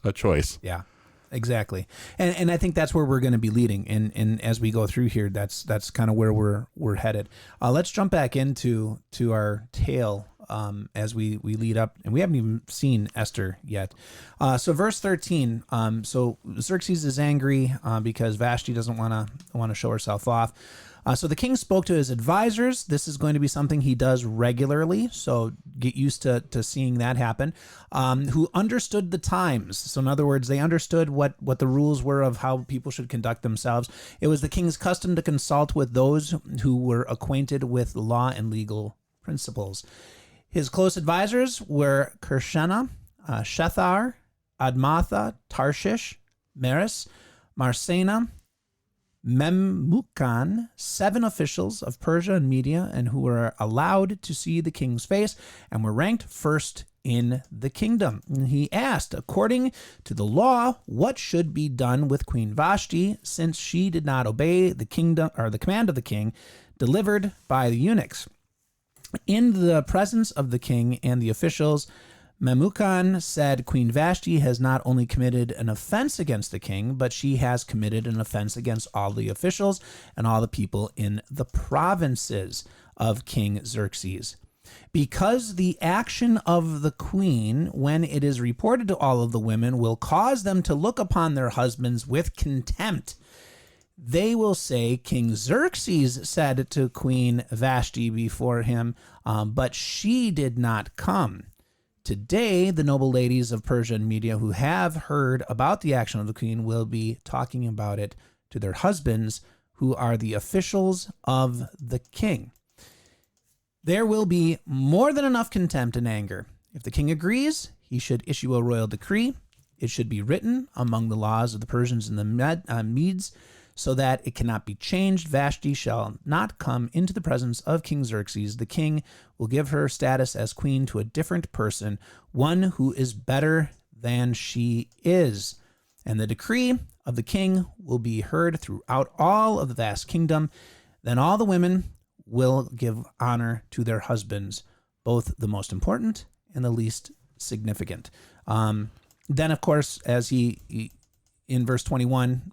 Yeah, exactly. And I think that's where we're going to be leading. And as we go through here, that's kind of where we're headed. Let's jump back into our tale as we lead up, and we haven't even seen Esther yet. So verse 13. So Xerxes is angry because Vashti doesn't want to show herself off. So the king spoke to his advisors. This is going to be something he does regularly, so get used to seeing that happen, who understood the times. So in other words, they understood what the rules were of how people should conduct themselves. It was the king's custom to consult with those who were acquainted with law and legal principles. His close advisors were Kershena, Shethar, Admatha, Tarshish, Meres, Marsena, Memucan, 7 officials of Persia and Media, and who were allowed to see the king's face and were ranked first in the kingdom. And he asked, according to the law, what should be done with Queen Vashti, since she did not obey the kingdom or the command of the king delivered by the eunuchs. In the presence of the king and the officials, Memucan said, Queen Vashti has not only committed an offense against the king, but she has committed an offense against all the officials and all the people in the provinces of King Xerxes. Because the action of the queen, when it is reported to all of the women, will cause them to look upon their husbands with contempt, they will say, King Xerxes said to Queen Vashti before him, but she did not come. Today, the noble ladies of Persia and Media who have heard about the action of the queen will be talking about it to their husbands, who are the officials of the king. There will be more than enough contempt and anger. If the king agrees, he should issue a royal decree. It should be written among the laws of the Persians and the Medes, so that it cannot be changed. Vashti shall not come into the presence of King Xerxes. The king will give her status as queen to a different person, one who is better than she is. And the decree of the king will be heard throughout all of the vast kingdom. Then all the women will give honor to their husbands, both the most important and the least significant. Then, of course, as he in verse 21,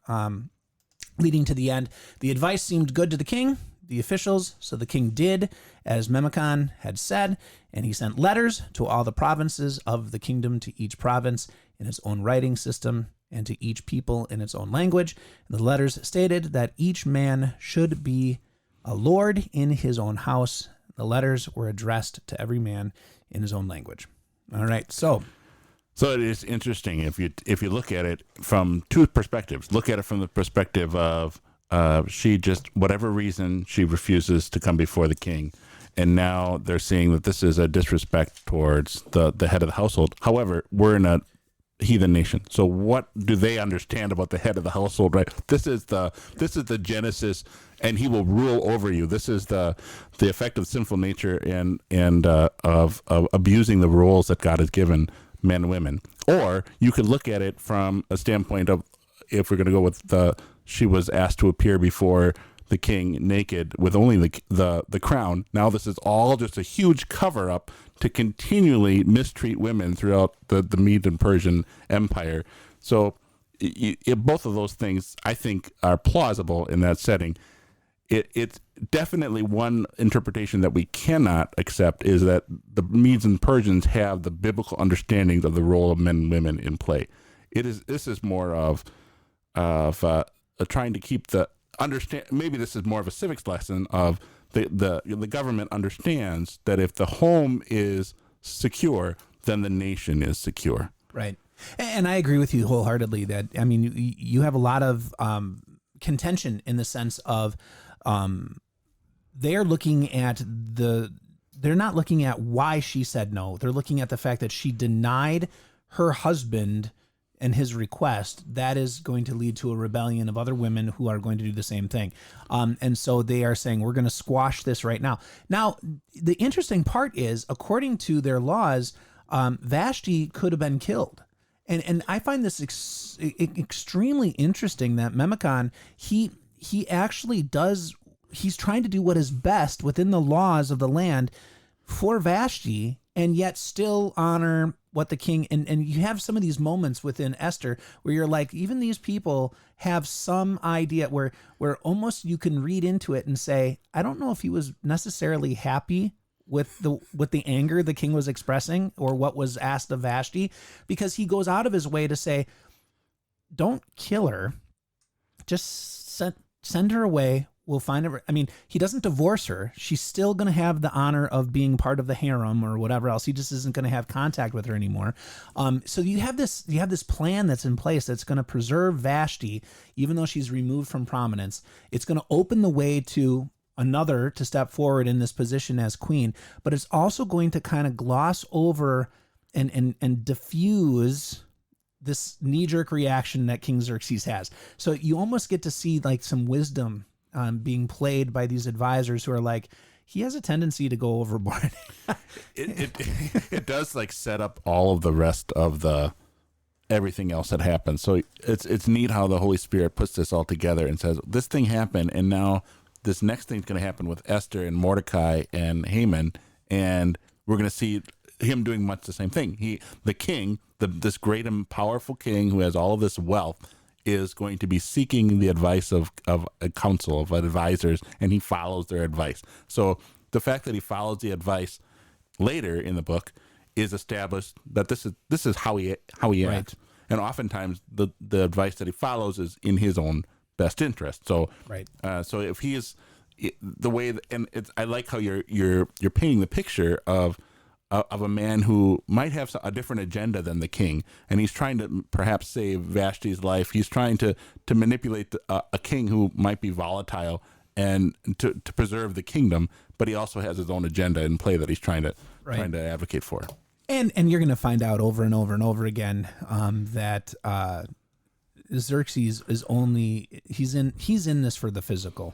leading to the end, the advice seemed good to the king, the officials, so the king did as Memucan had said, and he sent letters to all the provinces of the kingdom, to each province in its own writing system, and to each people in its own language. And the letters stated that each man should be a lord in his own house. The letters were addressed to every man in his own language. All right, so it is interesting if you look at it from 2 perspectives. Look at it from the perspective of she just, whatever reason, she refuses to come before the king, and now they're seeing that this is a disrespect towards the head of the household. However, we're in a heathen nation, so what do they understand about the head of the household? Right? This is the Genesis, and he will rule over you. This is the effect of sinful nature and of abusing the roles that God has given men and women. Or you could look at it from a standpoint of, if we're going to go with she was asked to appear before the king naked with only the crown. Now this is all just a huge cover up to continually mistreat women throughout the Mede and Persian Empire. So both of those things, I think, are plausible in that setting. It's definitely one interpretation that we cannot accept, is that the Medes and Persians have the biblical understanding of the role of men and women in play. This is more of trying to keep the understand. Maybe this is more of a civics lesson of the government understands that if the home is secure, then the nation is secure. Right. And I agree with you wholeheartedly that, I mean, you have a lot of contention in the sense of they're not looking at why she said no. They're looking at the fact that she denied her husband and his request. That is going to lead to a rebellion of other women who are going to do the same thing. And so they are saying, we're going to squash this right now. Now, the interesting part is, according to their laws, Vashti could have been killed. And I find this extremely interesting that Memucan, he actually he's trying to do what is best within the laws of the land for Vashti, and yet still honor what the king, and you have some of these moments within Esther where you're like, even these people have some idea where almost you can read into it and say, I don't know if he was necessarily happy with the anger the king was expressing or what was asked of Vashti, because he goes out of his way to say, don't kill her, just send her away. We'll find her. I mean, he doesn't divorce her. She's still going to have the honor of being part of the harem or whatever else. He just isn't going to have contact with her anymore. So you have this plan that's in place that's going to preserve Vashti, even though she's removed from prominence. It's going to open the way to another to step forward in this position as queen, but it's also going to kind of gloss over and diffuse this knee-jerk reaction that King Xerxes has. So you almost get to see like some wisdom being played by these advisors who are like, he has a tendency to go overboard. it does like set up all of the rest of the everything else that happens. So it's neat how the Holy Spirit puts this all together and says this thing happened, and now this next thing's going to happen with Esther and Mordecai and Haman, and we're going to see him doing much the same thing. The king, this great and powerful king who has all of this wealth, is going to be seeking the advice of a council of advisors, and he follows their advice. So the fact that he follows the advice later in the book is established that this is how he acts. And oftentimes the advice that he follows is in his own best interest. So so if he is the way, and I like how you're painting the picture of a man who might have a different agenda than the king, and he's trying to perhaps save Vashti's life. He's trying to manipulate a king who might be volatile and to preserve the kingdom, but he also has his own agenda in play that he's trying to advocate for. And you're going to find out over and over and over again that Xerxes is only he's in this for the physical.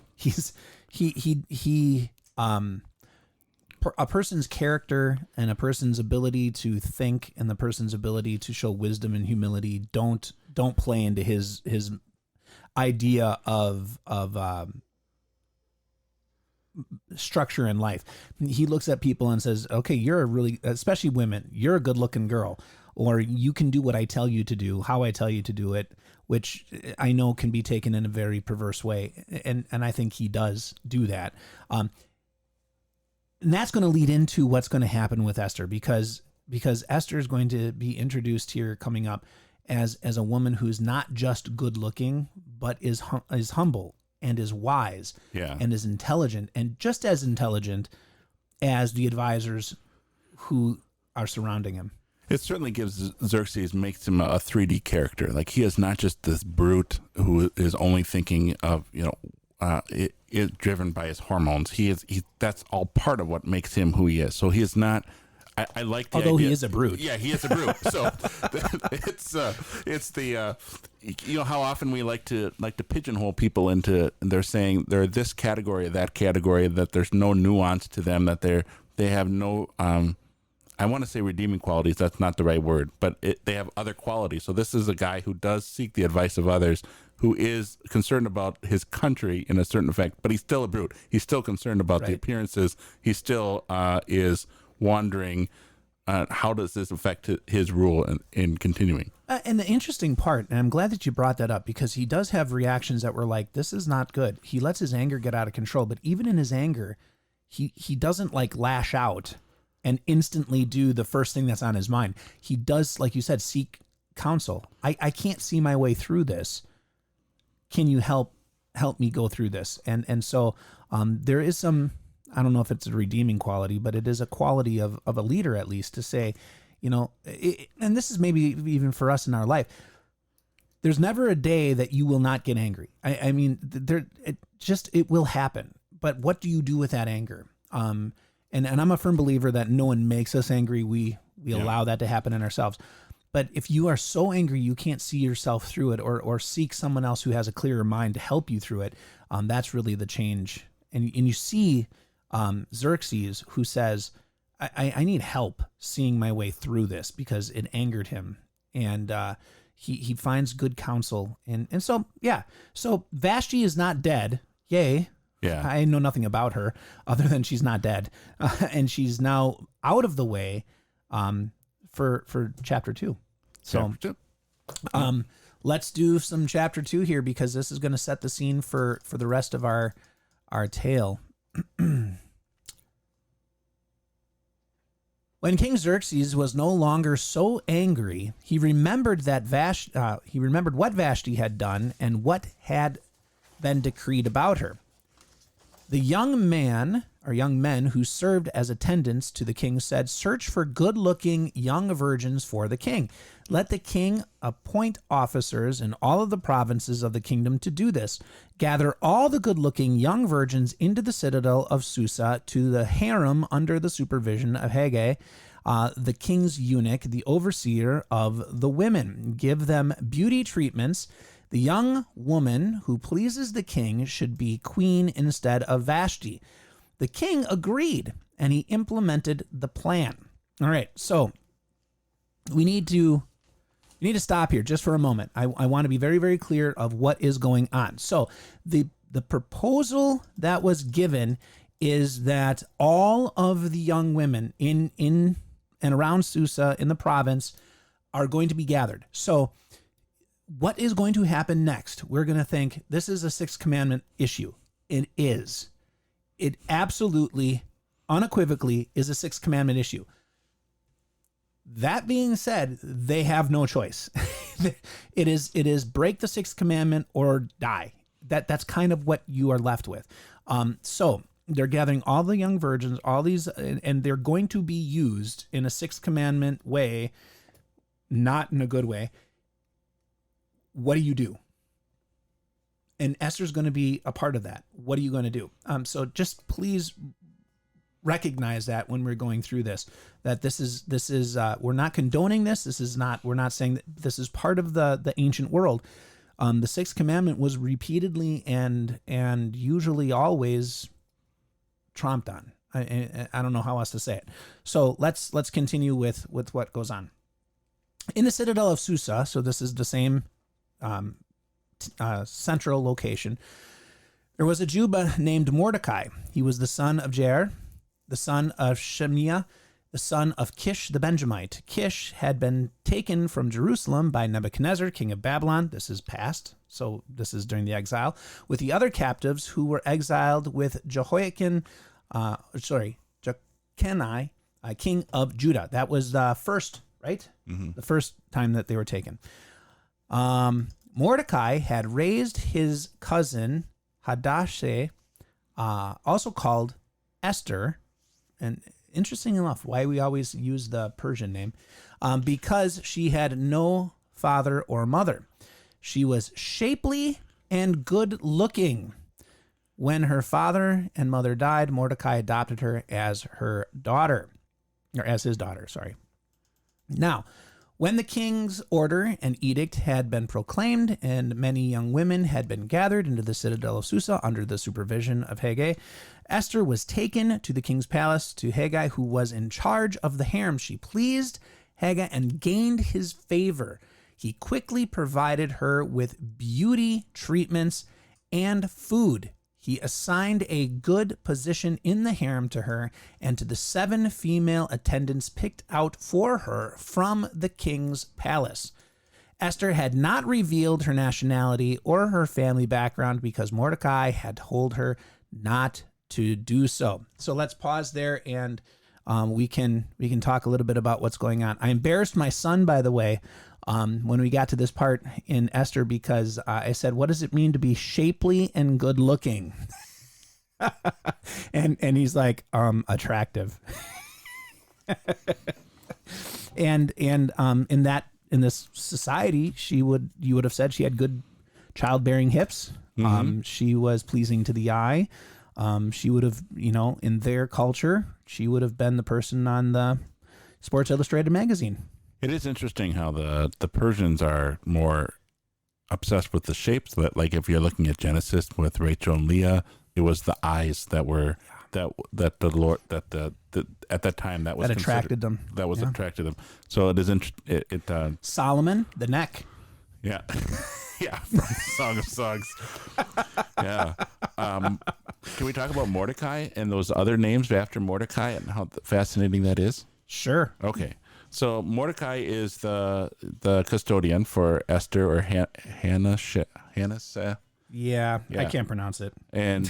A person's character and a person's ability to think and the person's ability to show wisdom and humility don't play into his idea of structure in life. He looks at people and says, okay, you're a really, especially women, you're a good looking girl, or you can do what I tell you to do, how I tell you to do it, which I know can be taken in a very perverse way. And I think he does do that. And that's going to lead into what's going to happen with Esther, because Esther is going to be introduced here coming up as a woman who's not just good looking, but is humble and is wise and is intelligent, and just as intelligent as the advisors who are surrounding him. It certainly makes him a 3D character. Like, he is not just this brute who is only thinking of, it is driven by his hormones. That's all part of what makes him who he is. So he is not. I like the Although idea. He is a brute. Yeah, he is a brute. So it's the how often we like to pigeonhole people into, they're saying they're this category, that category, that there's no nuance to them, that they have no I want to say redeeming qualities. That's not the right word, but they have other qualities. So this is a guy who does seek the advice of others, who is concerned about his country in a certain effect, but he's still a brute. He's still concerned about the appearances. He still is wondering, how does this affect his rule in continuing? And the interesting part, and I'm glad that you brought that up, because he does have reactions that were like, this is not good. He lets his anger get out of control, but even in his anger, he doesn't like lash out and instantly do the first thing that's on his mind. He does, like you said, seek counsel. I can't see my way through this. Can you help me go through this? And so there is some, I don't know if it's a redeeming quality, but it is a quality of a leader, at least, to say, and this is maybe even for us in our life, there's never a day that you will not get angry. I mean, it will happen. But what do you do with that anger? And I'm a firm believer that no one makes us angry. We allow that to happen in ourselves. But if you are so angry you can't see yourself through it, or seek someone else who has a clearer mind to help you through it, that's really the change. And you see Xerxes, who says, I need help seeing my way through this because it angered him. And he finds good counsel. And so, so Vashti is not dead. Yay. Yeah. I know nothing about her other than she's not dead. And she's now out of the way for chapter 2. So let's do some chapter 2 here, because this is going to set the scene for the rest of our tale. When King Xerxes was no longer so angry, he remembered what Vashti had done and what had been decreed about her. The young men who served as attendants to the king said, "Search for good-looking young virgins for the king. Let the king appoint officers in all of the provinces of the kingdom to do this. Gather all the good-looking young virgins into the citadel of Susa to the harem under the supervision of Haggai. the king's eunuch, the overseer of the women. Give them beauty treatments. The young woman who pleases the king should be queen instead of Vashti. The king agreed, and he implemented the plan. All right, so we need to stop here just for a moment. I want to be very, very clear of what is going on. So the proposal that was given is that all of the young women in and around Susa in the province are going to be gathered. So what is going to happen next? We're going to think this is a sixth commandment issue. It is. It absolutely, unequivocally is a sixth commandment issue. That being said, they have no choice. It is break the sixth commandment or die. That's kind of what you are left with. So they're gathering all the young virgins, all these, and they're going to be used in a sixth commandment way, not in a good way. What do you do? And Esther's going to be a part of that. What are you going to do? So just please recognize that when we're going through this, that this is we're not condoning this. We're not saying that this is part of the ancient world. The sixth commandment was repeatedly and usually always tromped on. I don't know how else to say it. So let's continue with what goes on. In the citadel of Susa, so this is the same central location, there was a Jew named Mordecai. He was the son of Jair, the son of Shemiah, the son of Kish the Benjamite. Kish had been taken from Jerusalem by Nebuchadnezzar, king of Babylon. This is past, so this is during the exile, with the other captives who were exiled with Jeconiah, king of Judah. That was the first, right? Mm-hmm. The first time that they were taken. Mordecai had raised his cousin Hadassah, also called Esther, and interesting enough, why we always use the Persian name, because she had no father or mother. She was shapely and good looking. When her father and mother died, Mordecai adopted her as her daughter, or as his daughter, sorry. Now, when the king's order and edict had been proclaimed and many young women had been gathered into the citadel of Susa under the supervision of Haggai, Esther was taken to the king's palace to Haggai, who was in charge of the harem. She pleased Haggai and gained his favor. He quickly provided her with beauty treatments and food. He assigned a good position in the harem to her and to the 7 female attendants picked out for her from the king's palace. Esther had not revealed her nationality or her family background because Mordecai had told her not to do so. So let's pause there and we can talk a little bit about what's going on. I embarrassed my son, by the way, when we got to this part in Esther, because I said, what does it mean to be shapely and good looking? and he's like, attractive. and in this society, you would have said she had good childbearing hips. Mm-hmm. She was pleasing to the eye. She would have, in their culture, she would have been the person on the Sports Illustrated magazine. It is interesting how the Persians are more obsessed with the shapes. That, like, if you're looking at Genesis with Rachel and Leah, it was the eyes that were that the Lord at that time that was attracted them. That was attracted them. So it is Solomon, the neck. Yeah, yeah. From Song of Songs. Yeah. Can we talk about Mordecai and those other names after Mordecai and how fascinating that is? Sure. Okay. So Mordecai is the custodian for Esther or Hannah. Yeah, I can't pronounce it. And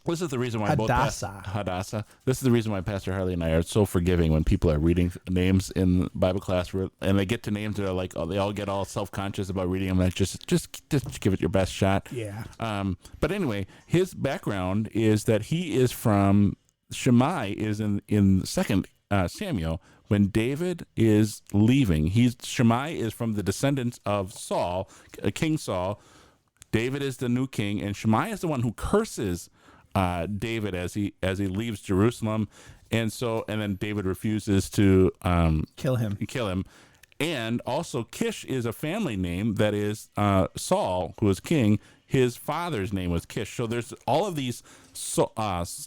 this is the reason why Hadassah. This is the reason why Pastor Harley and I are so forgiving when people are reading names in Bible class and they get to names that are like, they all get all self-conscious about reading them. Like, just give it your best shot. Yeah. But anyway, his background is that he is from. Shimei is in 2 Samuel when David is leaving. Shimei is from the descendants of Saul, King Saul. David is the new king, and Shimei is the one who curses David as he leaves Jerusalem, and then David refuses to Kill him. And also Kish is a family name that is Saul, who was king. His father's name was Kish. So there's all of these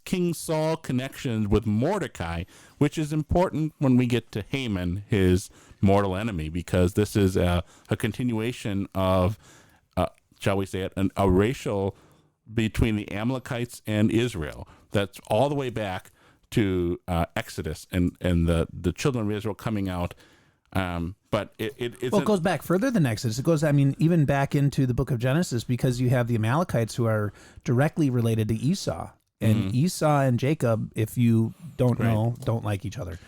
King Saul connections with Mordecai, which is important when we get to Haman, his mortal enemy, because this is a continuation of, shall we say it, a racial between the Amalekites and Israel. That's all the way back to Exodus and the children of Israel coming out. But it goes back further than Exodus. It goes, even back into the book of Genesis, because you have the Amalekites who are directly related to Esau. And Esau and Jacob, if you don't know, don't like each other.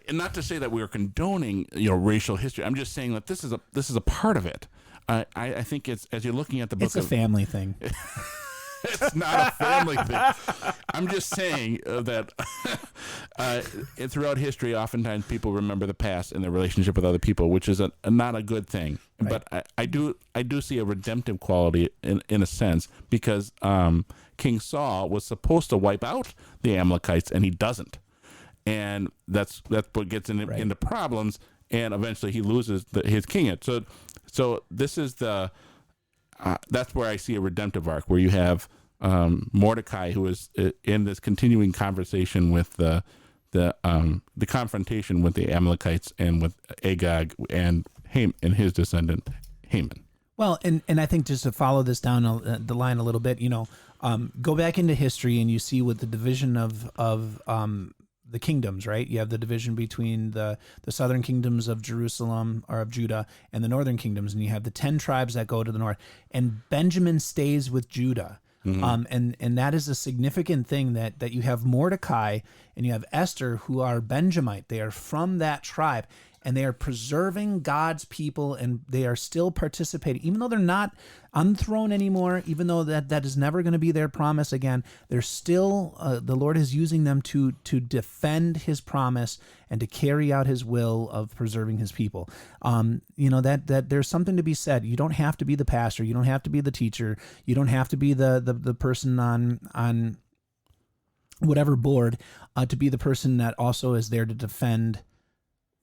And not to say that we are condoning, racial history. I'm just saying that this is a part of it. I think it's, as you're looking at the book, it's a family thing. It's not a family thing. I'm just saying that throughout history, oftentimes people remember the past and their relationship with other people, which is not a good thing. Right. But I do see a redemptive quality in a sense, because King Saul was supposed to wipe out the Amalekites, and he doesn't, and that's what gets into problems, and eventually he loses his kingdom. So this is that's where I see a redemptive arc, where you have Mordecai, who is in this continuing conversation with the confrontation with the Amalekites and with Agag and his descendant Haman. Well, and I think just to follow this down the line a little bit, go back into history and you see with the division of the kingdoms, right? You have the division between the southern kingdoms of Jerusalem or of Judah and the northern kingdoms, and you have the 10 tribes that go to the north, and Benjamin stays with Judah. And that is a significant thing, that you have Mordecai and you have Esther, who are Benjamite. They are from that tribe, and they are preserving God's people, and they are still participating, even though they're not on the throne anymore, even though that is never going to be their promise again. They're still, the Lord is using them to defend his promise and to carry out his will of preserving his people. That there's something to be said. You don't have to be the pastor. You don't have to be the teacher. You don't have to be the person on whatever board to be the person that also is there to defend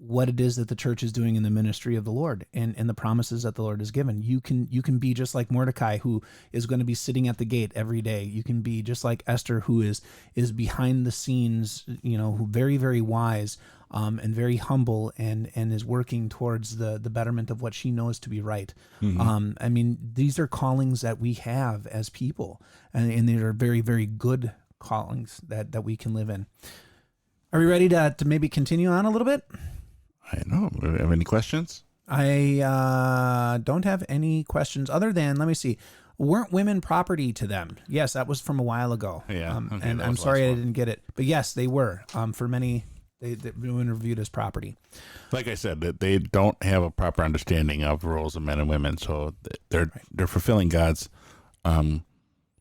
what it is that the church is doing in the ministry of the Lord and the promises that the Lord has given. You can be just like Mordecai, who is going to be sitting at the gate every day. You can be just like Esther, who is behind the scenes, who very, very wise and very humble and is working towards the betterment of what she knows to be right. These are callings that we have as people, and they are very, very good callings that we can live in. Are we ready to maybe continue on a little bit? I know. Have any questions? I don't have any questions other than, let me see. Weren't women property to them? Yes, that was from a while ago. Yeah. And I'm sorry I didn't get it. But yes, they were. For many, women were viewed as property. Like I said, they don't have a proper understanding of roles of men and women. So they're fulfilling God's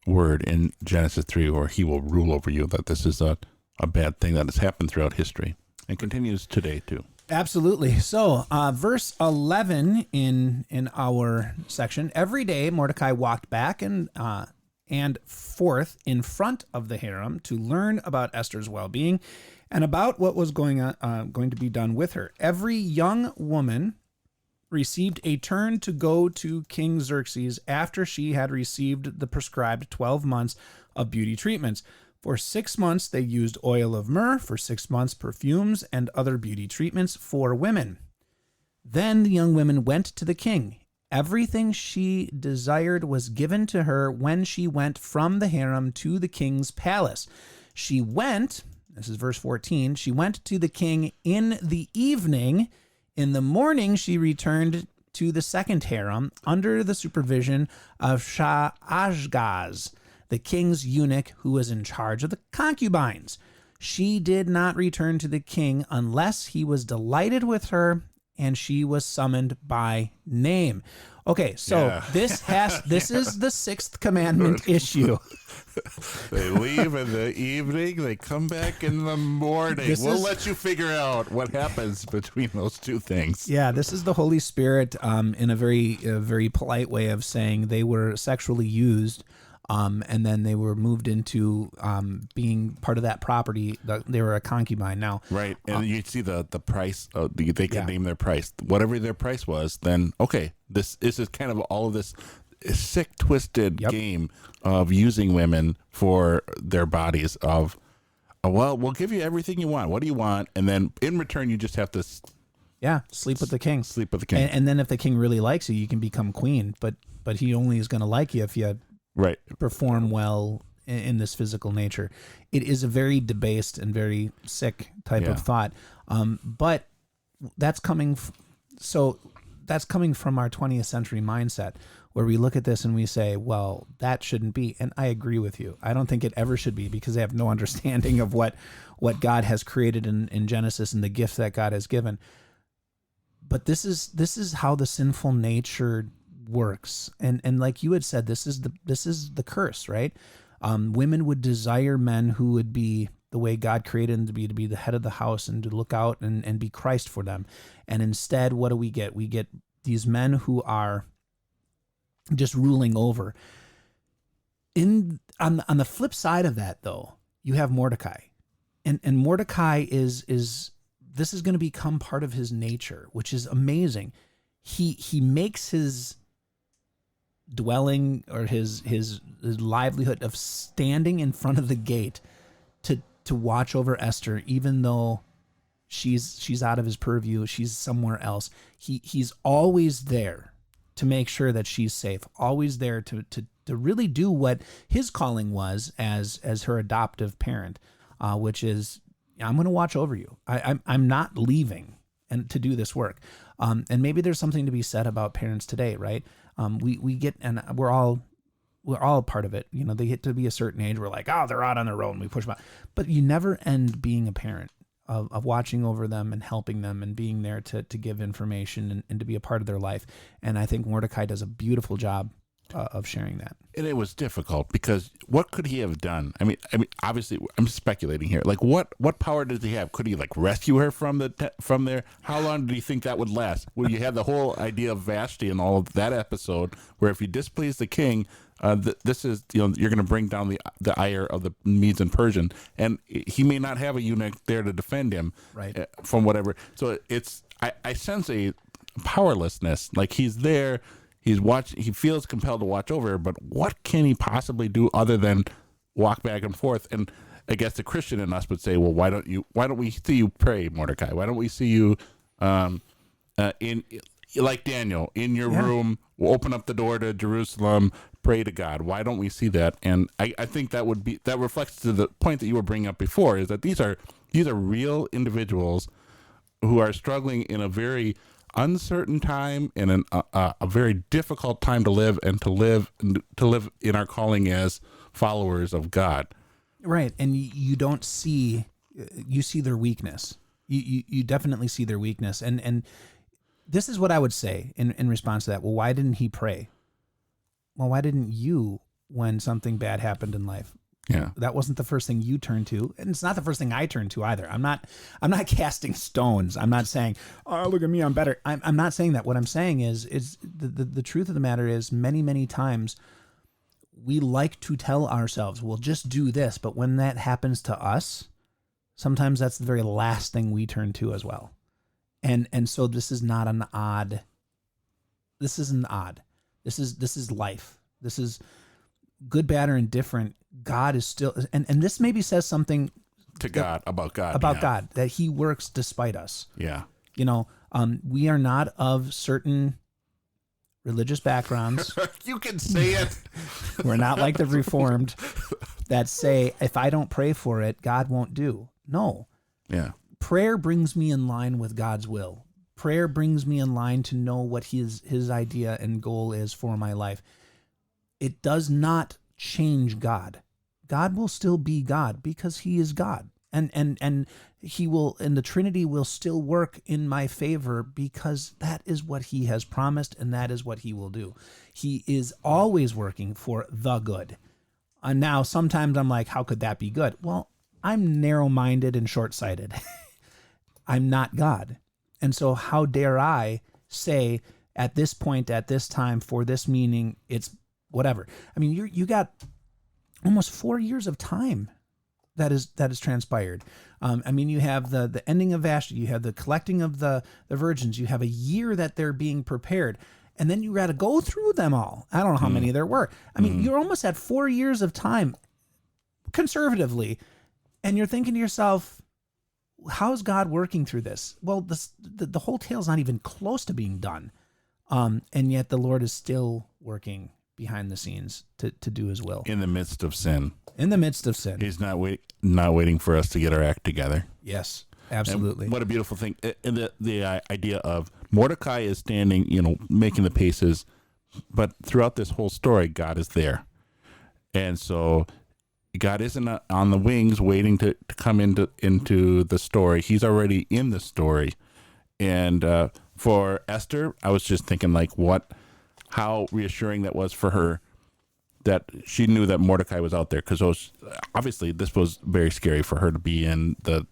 word in Genesis 3, where he will rule over you, that this is a bad thing that has happened throughout history and continues today too. Absolutely. So, verse 11 in our section: every day Mordecai walked back and forth in front of the harem to learn about Esther's well-being and about what was going to be done with her. Every young woman received a turn to go to King Xerxes after she had received the prescribed 12 months of beauty treatments. For 6 months, they used oil of myrrh. For 6 months, perfumes and other beauty treatments for women. Then the young women went to the king. Everything she desired was given to her when she went from the harem to the king's palace. She went, this is verse 14, she went to the king in the evening. In the morning, she returned to the second harem under the supervision of Shah-Ashgaz, the king's eunuch who was in charge of the concubines. She did not return to the king unless he was delighted with her and she was summoned by name. Okay, so this is the sixth commandment issue. They leave in the evening, they come back in the morning. We'll let you figure out what happens between those two things. Yeah, this is the Holy Spirit in a very polite way of saying they were sexually used and then they were moved into being part of that property. They were a concubine now. Right, and you see the price. They can Yeah. name their price, whatever their price was. Then okay, this is kind of all of this sick, twisted Yep. game of using women for their bodies. Of well, we'll give you everything you want. What do you want? And then in return, you just have to Sleep with the king. sleep with the king. And then if the king really likes you, you can become queen. But he only is going to like you if you Right. perform well in this physical nature. It is a very debased and very sick type Yeah. of thought. But that's coming. That's coming from our 20th century mindset, where we look at this and we say, well, that shouldn't be. And I agree with you. I don't think it ever should be, because they have no understanding of what God has created in Genesis and the gift that God has given. But this is how the sinful nature works. And like you had said, this is the curse, right? Women would desire men who would be the way God created them to be the head of the house and to look out and be Christ for them. And instead, what do we get? We get these men who are just ruling over. On the flip side of that, though, you have Mordecai. And Mordecai is this is going to become part of his nature, which is amazing. He makes his dwelling or his livelihood of standing in front of the gate to watch over Esther, even though she's out of his purview, she's somewhere else. He's always there to make sure that she's safe, always there to really do what his calling was as her adoptive parent, which is, I'm going to watch over you. I'm not leaving and to do this work. And maybe there's something to be said about parents today, right? We get, and we're all part of it. You know, they get to be a certain age. We're like, oh, they're out on their own. We push them out. But you never end being a parent of watching over them and helping them and being there to give information and to be a part of their life. And I think Mordecai does a beautiful job of sharing that. And it was difficult because what could he have done? I mean, obviously, I'm speculating here. Like, what power does he have? Could he like rescue her from there? How long do you think that would last? Well, you had the whole idea of Vashti and all of that episode, where if you displease the king, this is, you're going to bring down the ire of the Medes and Persian, and he may not have a eunuch there to defend him, Right. From whatever. So I sense a powerlessness. Like, he's there. He's watching. He feels compelled to watch over her, but what can he possibly do other than walk back and forth? And I guess the Christian in us would say, well, why don't we see you pray, Mordecai? Why don't we see you in like Daniel in your room, open up the door to Jerusalem, pray to God? Why don't we see that? And I think that reflects to the point that you were bringing up before, is that these are real individuals who are struggling in a very uncertain time and a very difficult time to live, and to live in our calling as followers of God. Right. And you don't see, you see their weakness. You definitely see their weakness. And this is what I would say in response to that. Well, why didn't he pray? Well, why didn't you when something bad happened in life? Yeah. That wasn't the first thing you turned to, and it's not the first thing I turned to either. I'm not casting stones. I'm not saying, oh, look at me, I'm better. I'm not saying that. What I'm saying is the truth of the matter is, many times we like to tell ourselves, we'll just do this. But when that happens to us, sometimes that's the very last thing we turn to as well. And so this is not an odd. This isn't odd. This is life. This is good, bad, or indifferent. God is still, and this maybe says something To God, about God. God, that he works despite us. Yeah. You know, we are not of certain religious backgrounds. You can say it. We're not like the Reformed that say, if I don't pray for it, God won't do. No. Yeah. Prayer brings me in line with God's will. Prayer brings me in line to know what his idea and goal is for my life. It does not change God. God will still be God because he is God. And he will, and the Trinity will still work in my favor because that is what he has promised, and that is what he will do. He is always working for the good. And now sometimes I'm like, how could that be good? Well, I'm narrow-minded and short-sighted. I'm not God. And so how dare I say at this point, at this time, for this meaning, it's whatever. I mean, you got almost 4 years of time that is transpired. I mean, you have the ending of Vashti, you have the collecting of the virgins, you have a year that they're being prepared, and then you got to go through them all. I don't know how many there were. I mean, you're almost at 4 years of time, conservatively, and you're thinking to yourself, how's God working through this? Well, the whole tale's not even close to being done, and yet the Lord is still working behind the scenes to do his will. In the midst of sin. In the midst of sin. He's not waiting for us to get our act together. Yes, absolutely. And what a beautiful thing. And the idea of Mordecai is standing, making the paces, but throughout this whole story, God is there. And so God isn't on the wings waiting to come into the story. He's already in the story. And for Esther, I was just thinking how reassuring that was for her, that she knew that Mordecai was out there, because obviously this was very scary for her to be in the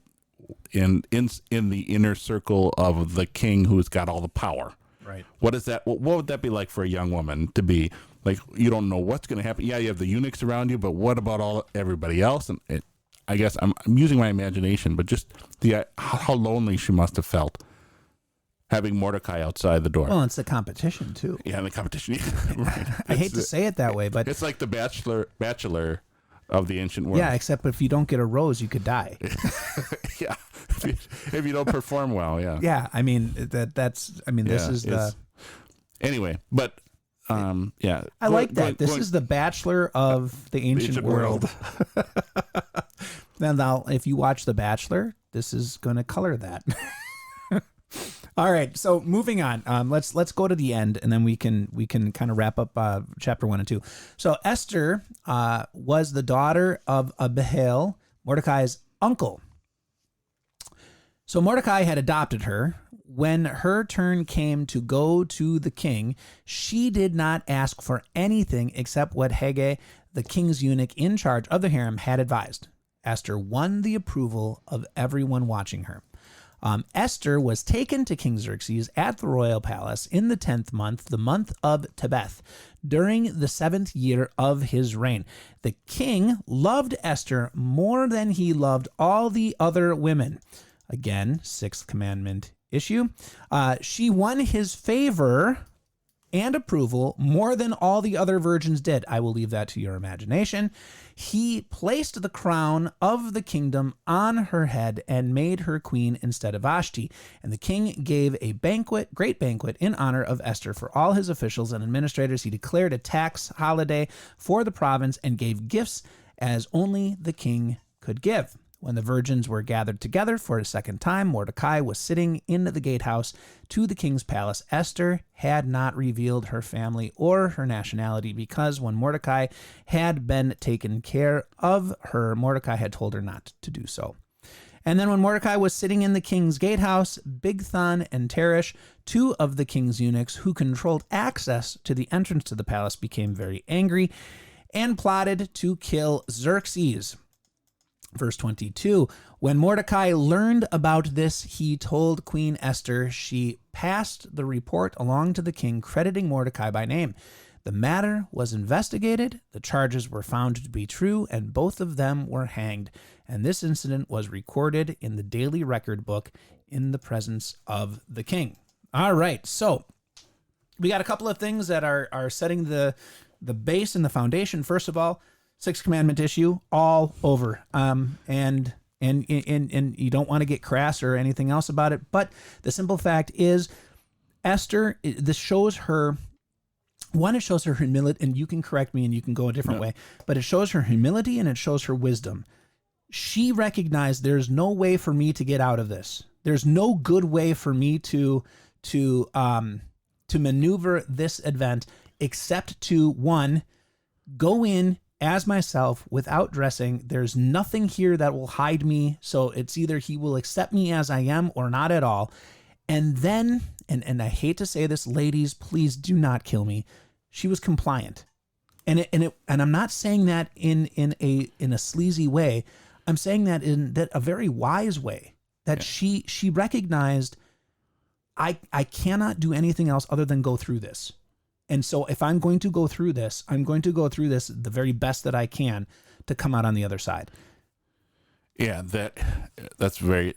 inner circle of the king who's got all the power. Right. What would that be like for a young woman to be like? You don't know what's going to happen. Yeah, you have the eunuchs around you, but what about everybody else? And I guess I'm using my imagination, but just how lonely she must have felt, having Mordecai outside the door. Well, it's the competition too. Yeah, the competition. Right. I hate to say it that way, but it's like the bachelor of the ancient world. Yeah, except if you don't get a rose, you could die. Yeah, if you don't perform well. Yeah. Yeah, I mean this is the. Anyway, but yeah, I like that. This is the Bachelor of the ancient world. Now, if you watch The Bachelor, this is going to color that. All right, so moving on. Let's go to the end, and then we can kind of wrap up chapter 1 and 2. So Esther was the daughter of Abihail, Mordecai's uncle. So Mordecai had adopted her. When her turn came to go to the king, she did not ask for anything except what Haggai, the king's eunuch in charge of the harem, had advised. Esther won the approval of everyone watching her. Esther was taken to King Xerxes at the royal palace in the 10th month, the month of Tebeth, during the 7th year of his reign. The king loved Esther more than he loved all the other women. Again, 6th commandment issue. She won his favor and approval more than all the other virgins did. I will leave that to your imagination. He placed the crown of the kingdom on her head and made her queen instead of Vashti. And the king gave a great banquet in honor of Esther for all his officials and administrators. He declared a tax holiday for the province and gave gifts as only the king could give. When the virgins were gathered together for a second time, Mordecai was sitting in the gatehouse to the king's palace. Esther had not revealed her family or her nationality, because when Mordecai had been taken care of her, Mordecai had told her not to do so. And then when Mordecai was sitting in the king's gatehouse, Bigthan and Teresh, 2 of the king's eunuchs who controlled access to the entrance to the palace, became very angry and plotted to kill Xerxes. Verse 22, when Mordecai learned about this, he told Queen Esther. She passed the report along to the king, crediting Mordecai by name. The matter was investigated, the charges were found to be true, and both of them were hanged. And this incident was recorded in the daily record book in the presence of the king. All right, so we got a couple of things that are setting the base and the foundation. First of all, 6th commandment issue all over. And you don't want to get crass or anything else about it. But the simple fact is, Esther, this shows her, one, it shows her humility, and you can correct me and you can go a different way, but it shows her humility and it shows her wisdom. She recognized there's no way for me to get out of this. There's no good way for me to maneuver this event except to, one, go in as myself without dressing. There's nothing here that will hide me. So it's either he will accept me as I am or not at all. And then, and I hate to say this, ladies, please do not kill me. She was compliant. And I'm not saying that in a sleazy way. I'm saying that in a very wise way, that she recognized I cannot do anything else other than go through this. And so if I'm going to go through this, I'm going to go through this the very best that I can to come out on the other side. Yeah, that's very.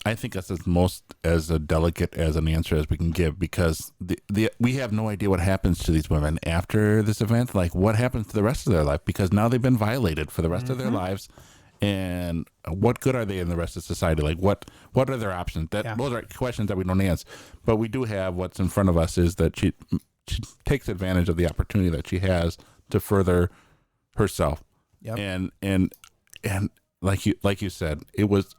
I think that's as delicate as an answer as we can give, because we have no idea what happens to these women after this event. Like, what happens to the rest of their life, because now they've been violated for the rest of their lives, and what good are they in the rest of society? Like, what are their options? Those are questions that we don't answer. But we do have what's in front of us is that she takes advantage of the opportunity that she has to further herself. Yep. And like you said, it was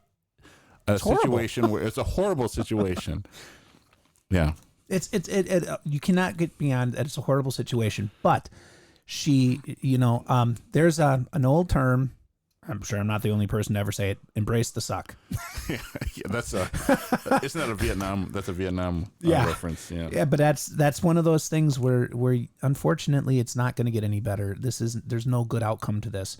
a situation where it's a horrible situation. Yeah. It's you cannot get beyond that. It's a horrible situation, but she, there's an old term. I'm sure I'm not the only person to ever say it. Embrace the suck. Yeah, that's isn't that a Vietnam? That's a Vietnam reference. Yeah. Yeah, but that's one of those things where unfortunately it's not going to get any better. There's no good outcome to this.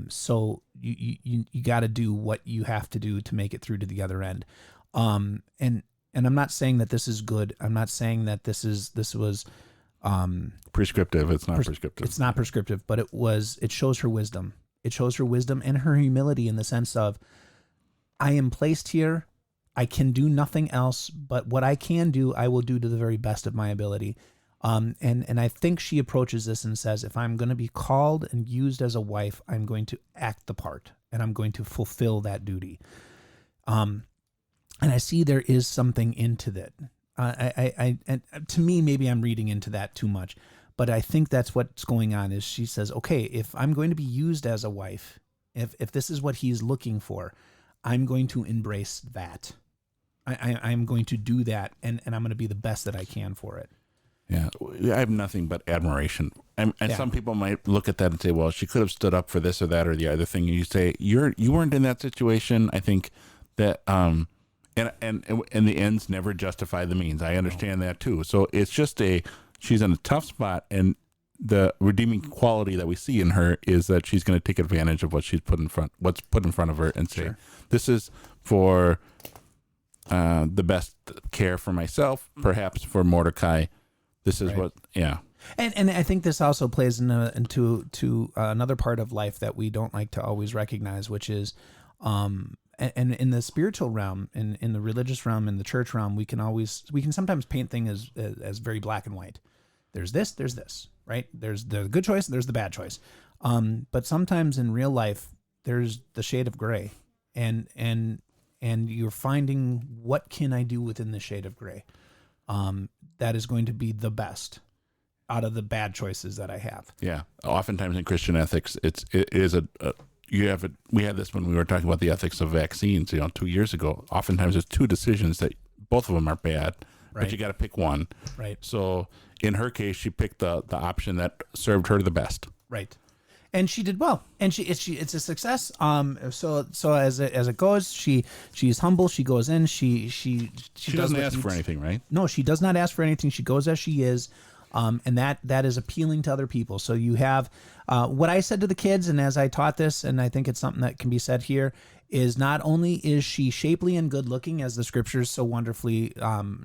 So you got to do what you have to do to make it through to the other end. And I'm not saying that this is good. I'm not saying that this was prescriptive. It's not prescriptive. It's not prescriptive, but it shows her wisdom. It shows her wisdom and her humility in the sense of, I am placed here. I can do nothing else, but what I can do, I will do to the very best of my ability. And I think she approaches this and says, if I'm going to be called and used as a wife, I'm going to act the part and I'm going to fulfill that duty. And I see there is something into that. And to me, maybe I'm reading into that too much, but I think that's what's going on. Is she says, okay, if I'm going to be used as a wife, if this is what he's looking for, I'm going to embrace that. I'm going to do that, and I'm going to be the best that I can for it. Yeah, I have nothing but admiration. And some people might look at that and say, well, she could have stood up for this or that or the other thing. And you say, you weren't in that situation. I think that, and the ends never justify the means. I understand that too. So it's just she's in a tough spot, and the redeeming quality that we see in her is that she's going to take advantage of what's put in front of her and say, this is for the best care for myself, perhaps for Mordecai. This is what, And I think this also plays into another part of life that we don't like to always recognize, which is, and in the spiritual realm, in the religious realm, in the church realm, we can sometimes paint things as very black and white. There's this, right? There's the good choice, there's the bad choice. But sometimes in real life, there's the shade of gray, and you're finding, what can I do within the shade of gray? That is going to be the best out of the bad choices that I have. Yeah. Oftentimes in Christian ethics, we had this when we were talking about the ethics of vaccines, 2 years ago. Oftentimes there's two decisions that both of them are bad, but you got to pick one. Right. So in her case, she picked the option that served her the best. Right. And she did well, and it's a success. So as it goes, she's humble. She goes in. She doesn't ask for anything, right? No, she does not ask for anything. She goes as she is, and that is appealing to other people. So you have what I said to the kids, and as I taught this, and I think it's something that can be said here, is not only is she shapely and good looking, as the scriptures so wonderfully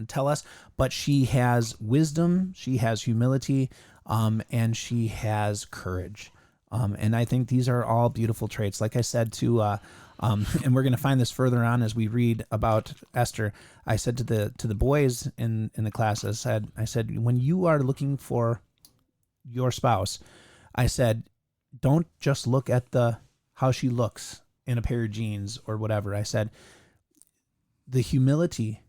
tell us, but she has wisdom, she has humility, and she has courage. And I think these are all beautiful traits. Like I said, and we're going to find this further on as we read about Esther. I said to the boys in the class, I said, when you are looking for your spouse, I said, don't just look at how she looks in a pair of jeans or whatever. I said, the humility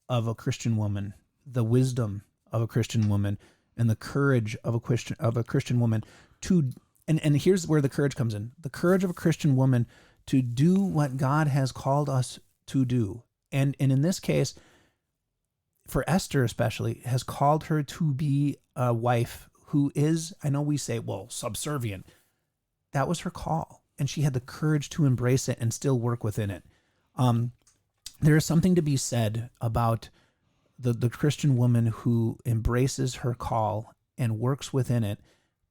of a Christian woman, the wisdom of a Christian woman, and the courage of a Christian woman to. And here's where the courage comes in. The courage of a Christian woman to do what God has called us to do. And in this case, for Esther especially, has called her to be a wife who is, I know we say, well, subservient. That was her call. And she had the courage to embrace it and still work within it. There is something to be said about the Christian woman who embraces her call and works within it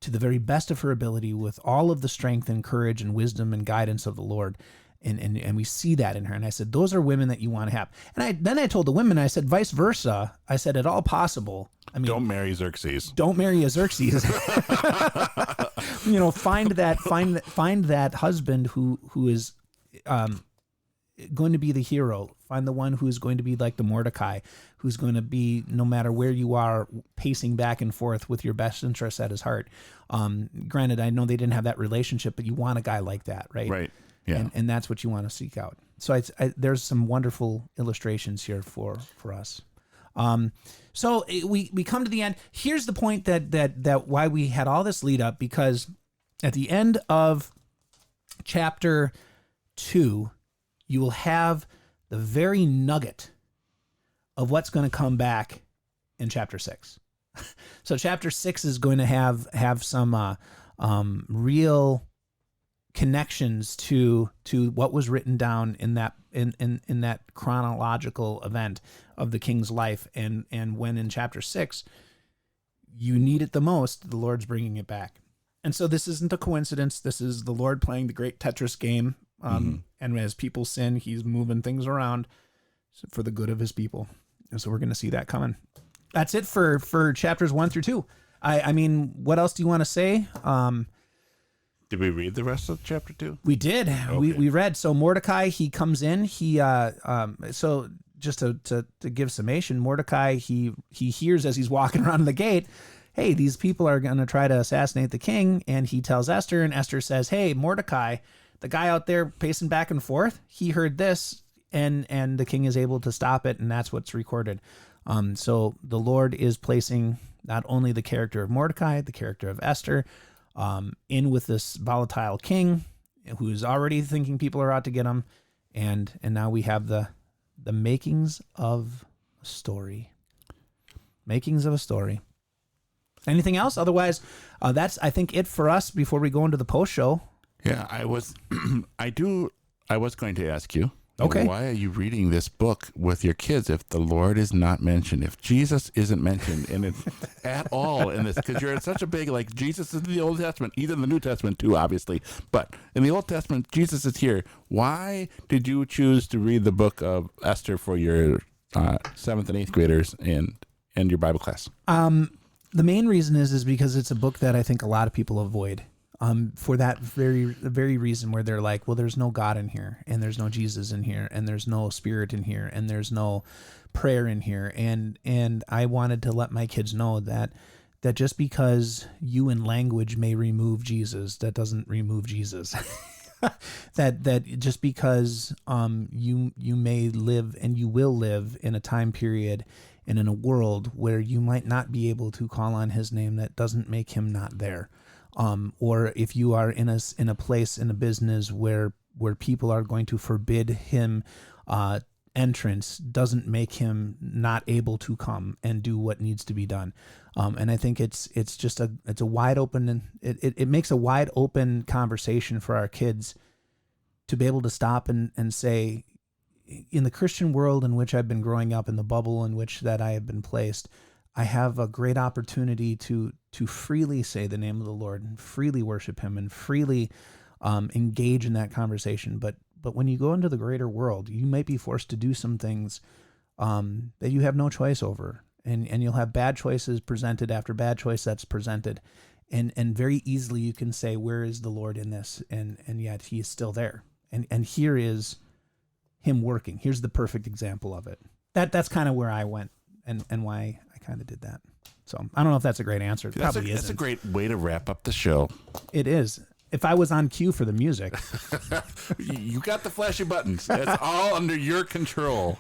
to the very best of her ability with all of the strength and courage and wisdom and guidance of the Lord. And we see that in her. And I said, those are women that you want to have. And then I told the women, I said, vice versa. I said, at all possible, I mean, don't marry Xerxes. Don't marry a Xerxes. Find that husband who is going to be the hero. Find the one who's going to be like the Mordecai, who's going to be, no matter where you are, pacing back and forth with your best interests at his heart. Granted, I know they didn't have that relationship, but you want a guy like that, right? Right. Yeah. And that's what you want to seek out. So there's some wonderful illustrations here for us. So we come to the end. Here's the point that why we had all this lead up, because at the end of chapter 2, you will have the very nugget of what's going to come back in chapter 6. So chapter 6 is going to have some real connections to what was written down in that chronological event of the king's life, and when in chapter 6 you need it the most, the Lord's bringing it back. And so this isn't a coincidence. This is the Lord playing the great Tetris game. And as people sin, he's moving things around for the good of his people. And so we're going to see that coming. That's it for chapters 1 through 2. I mean, what else do you want to say? Did we read the rest of chapter 2? We did. Okay. We read. So Mordecai, he comes in. He so just to give summation, Mordecai, he hears as he's walking around the gate, hey, these people are going to try to assassinate the king, and he tells Esther, and Esther says, hey, Mordecai, the guy out there pacing back and forth, he heard this, and the king is able to stop it, and that's what's recorded. So the Lord is placing not only the character of Mordecai, the character of Esther, in with this volatile king who's already thinking people are out to get him, and now we have the makings of a story. Makings of a story. Anything else? Otherwise, that's, I think, it for us before we go into the post show. Yeah, I was going to ask you, okay, why are you reading this book with your kids if the Lord is not mentioned, if Jesus isn't mentioned in it at all in this? Because you're such a big, like, Jesus is in the Old Testament, he's in the New Testament too, obviously, but in the Old Testament, Jesus is here. Why did you choose to read the book of Esther for your 7th and 8th graders and your Bible class? The main reason is because it's a book that I think a lot of people avoid. For that very reason, where they're like, well, there's no God in here, and there's no Jesus in here, and there's no spirit in here, and there's no prayer in here. And I wanted to let my kids know that just because you in language may remove Jesus, that doesn't remove Jesus. that just because you may live and you will live in a time period and in a world where you might not be able to call on his name, that doesn't make him not there. Or if you are in a place, in a business where people are going to forbid him entrance, doesn't make him not able to come and do what needs to be done. And I think it's just a wide open, it makes a wide open conversation for our kids to be able to stop and say, in the Christian world in which I've been growing up, in the bubble in which that I have been placed, I have a great opportunity to freely say the name of the Lord and freely worship him and freely engage in that conversation. But when you go into the greater world, you might be forced to do some things that you have no choice over. And you'll have bad choices presented after bad choice that's presented. And very easily you can say, where is the Lord in this? And yet he is still there. And here is him working. Here's the perfect example of it. That's kind of where I went and why I kind of did that. So I don't know if that's a great answer. It probably isn't. That's a great way to wrap up the show. It is. If I was on cue for the music. You got the flashy buttons. That's all under your control.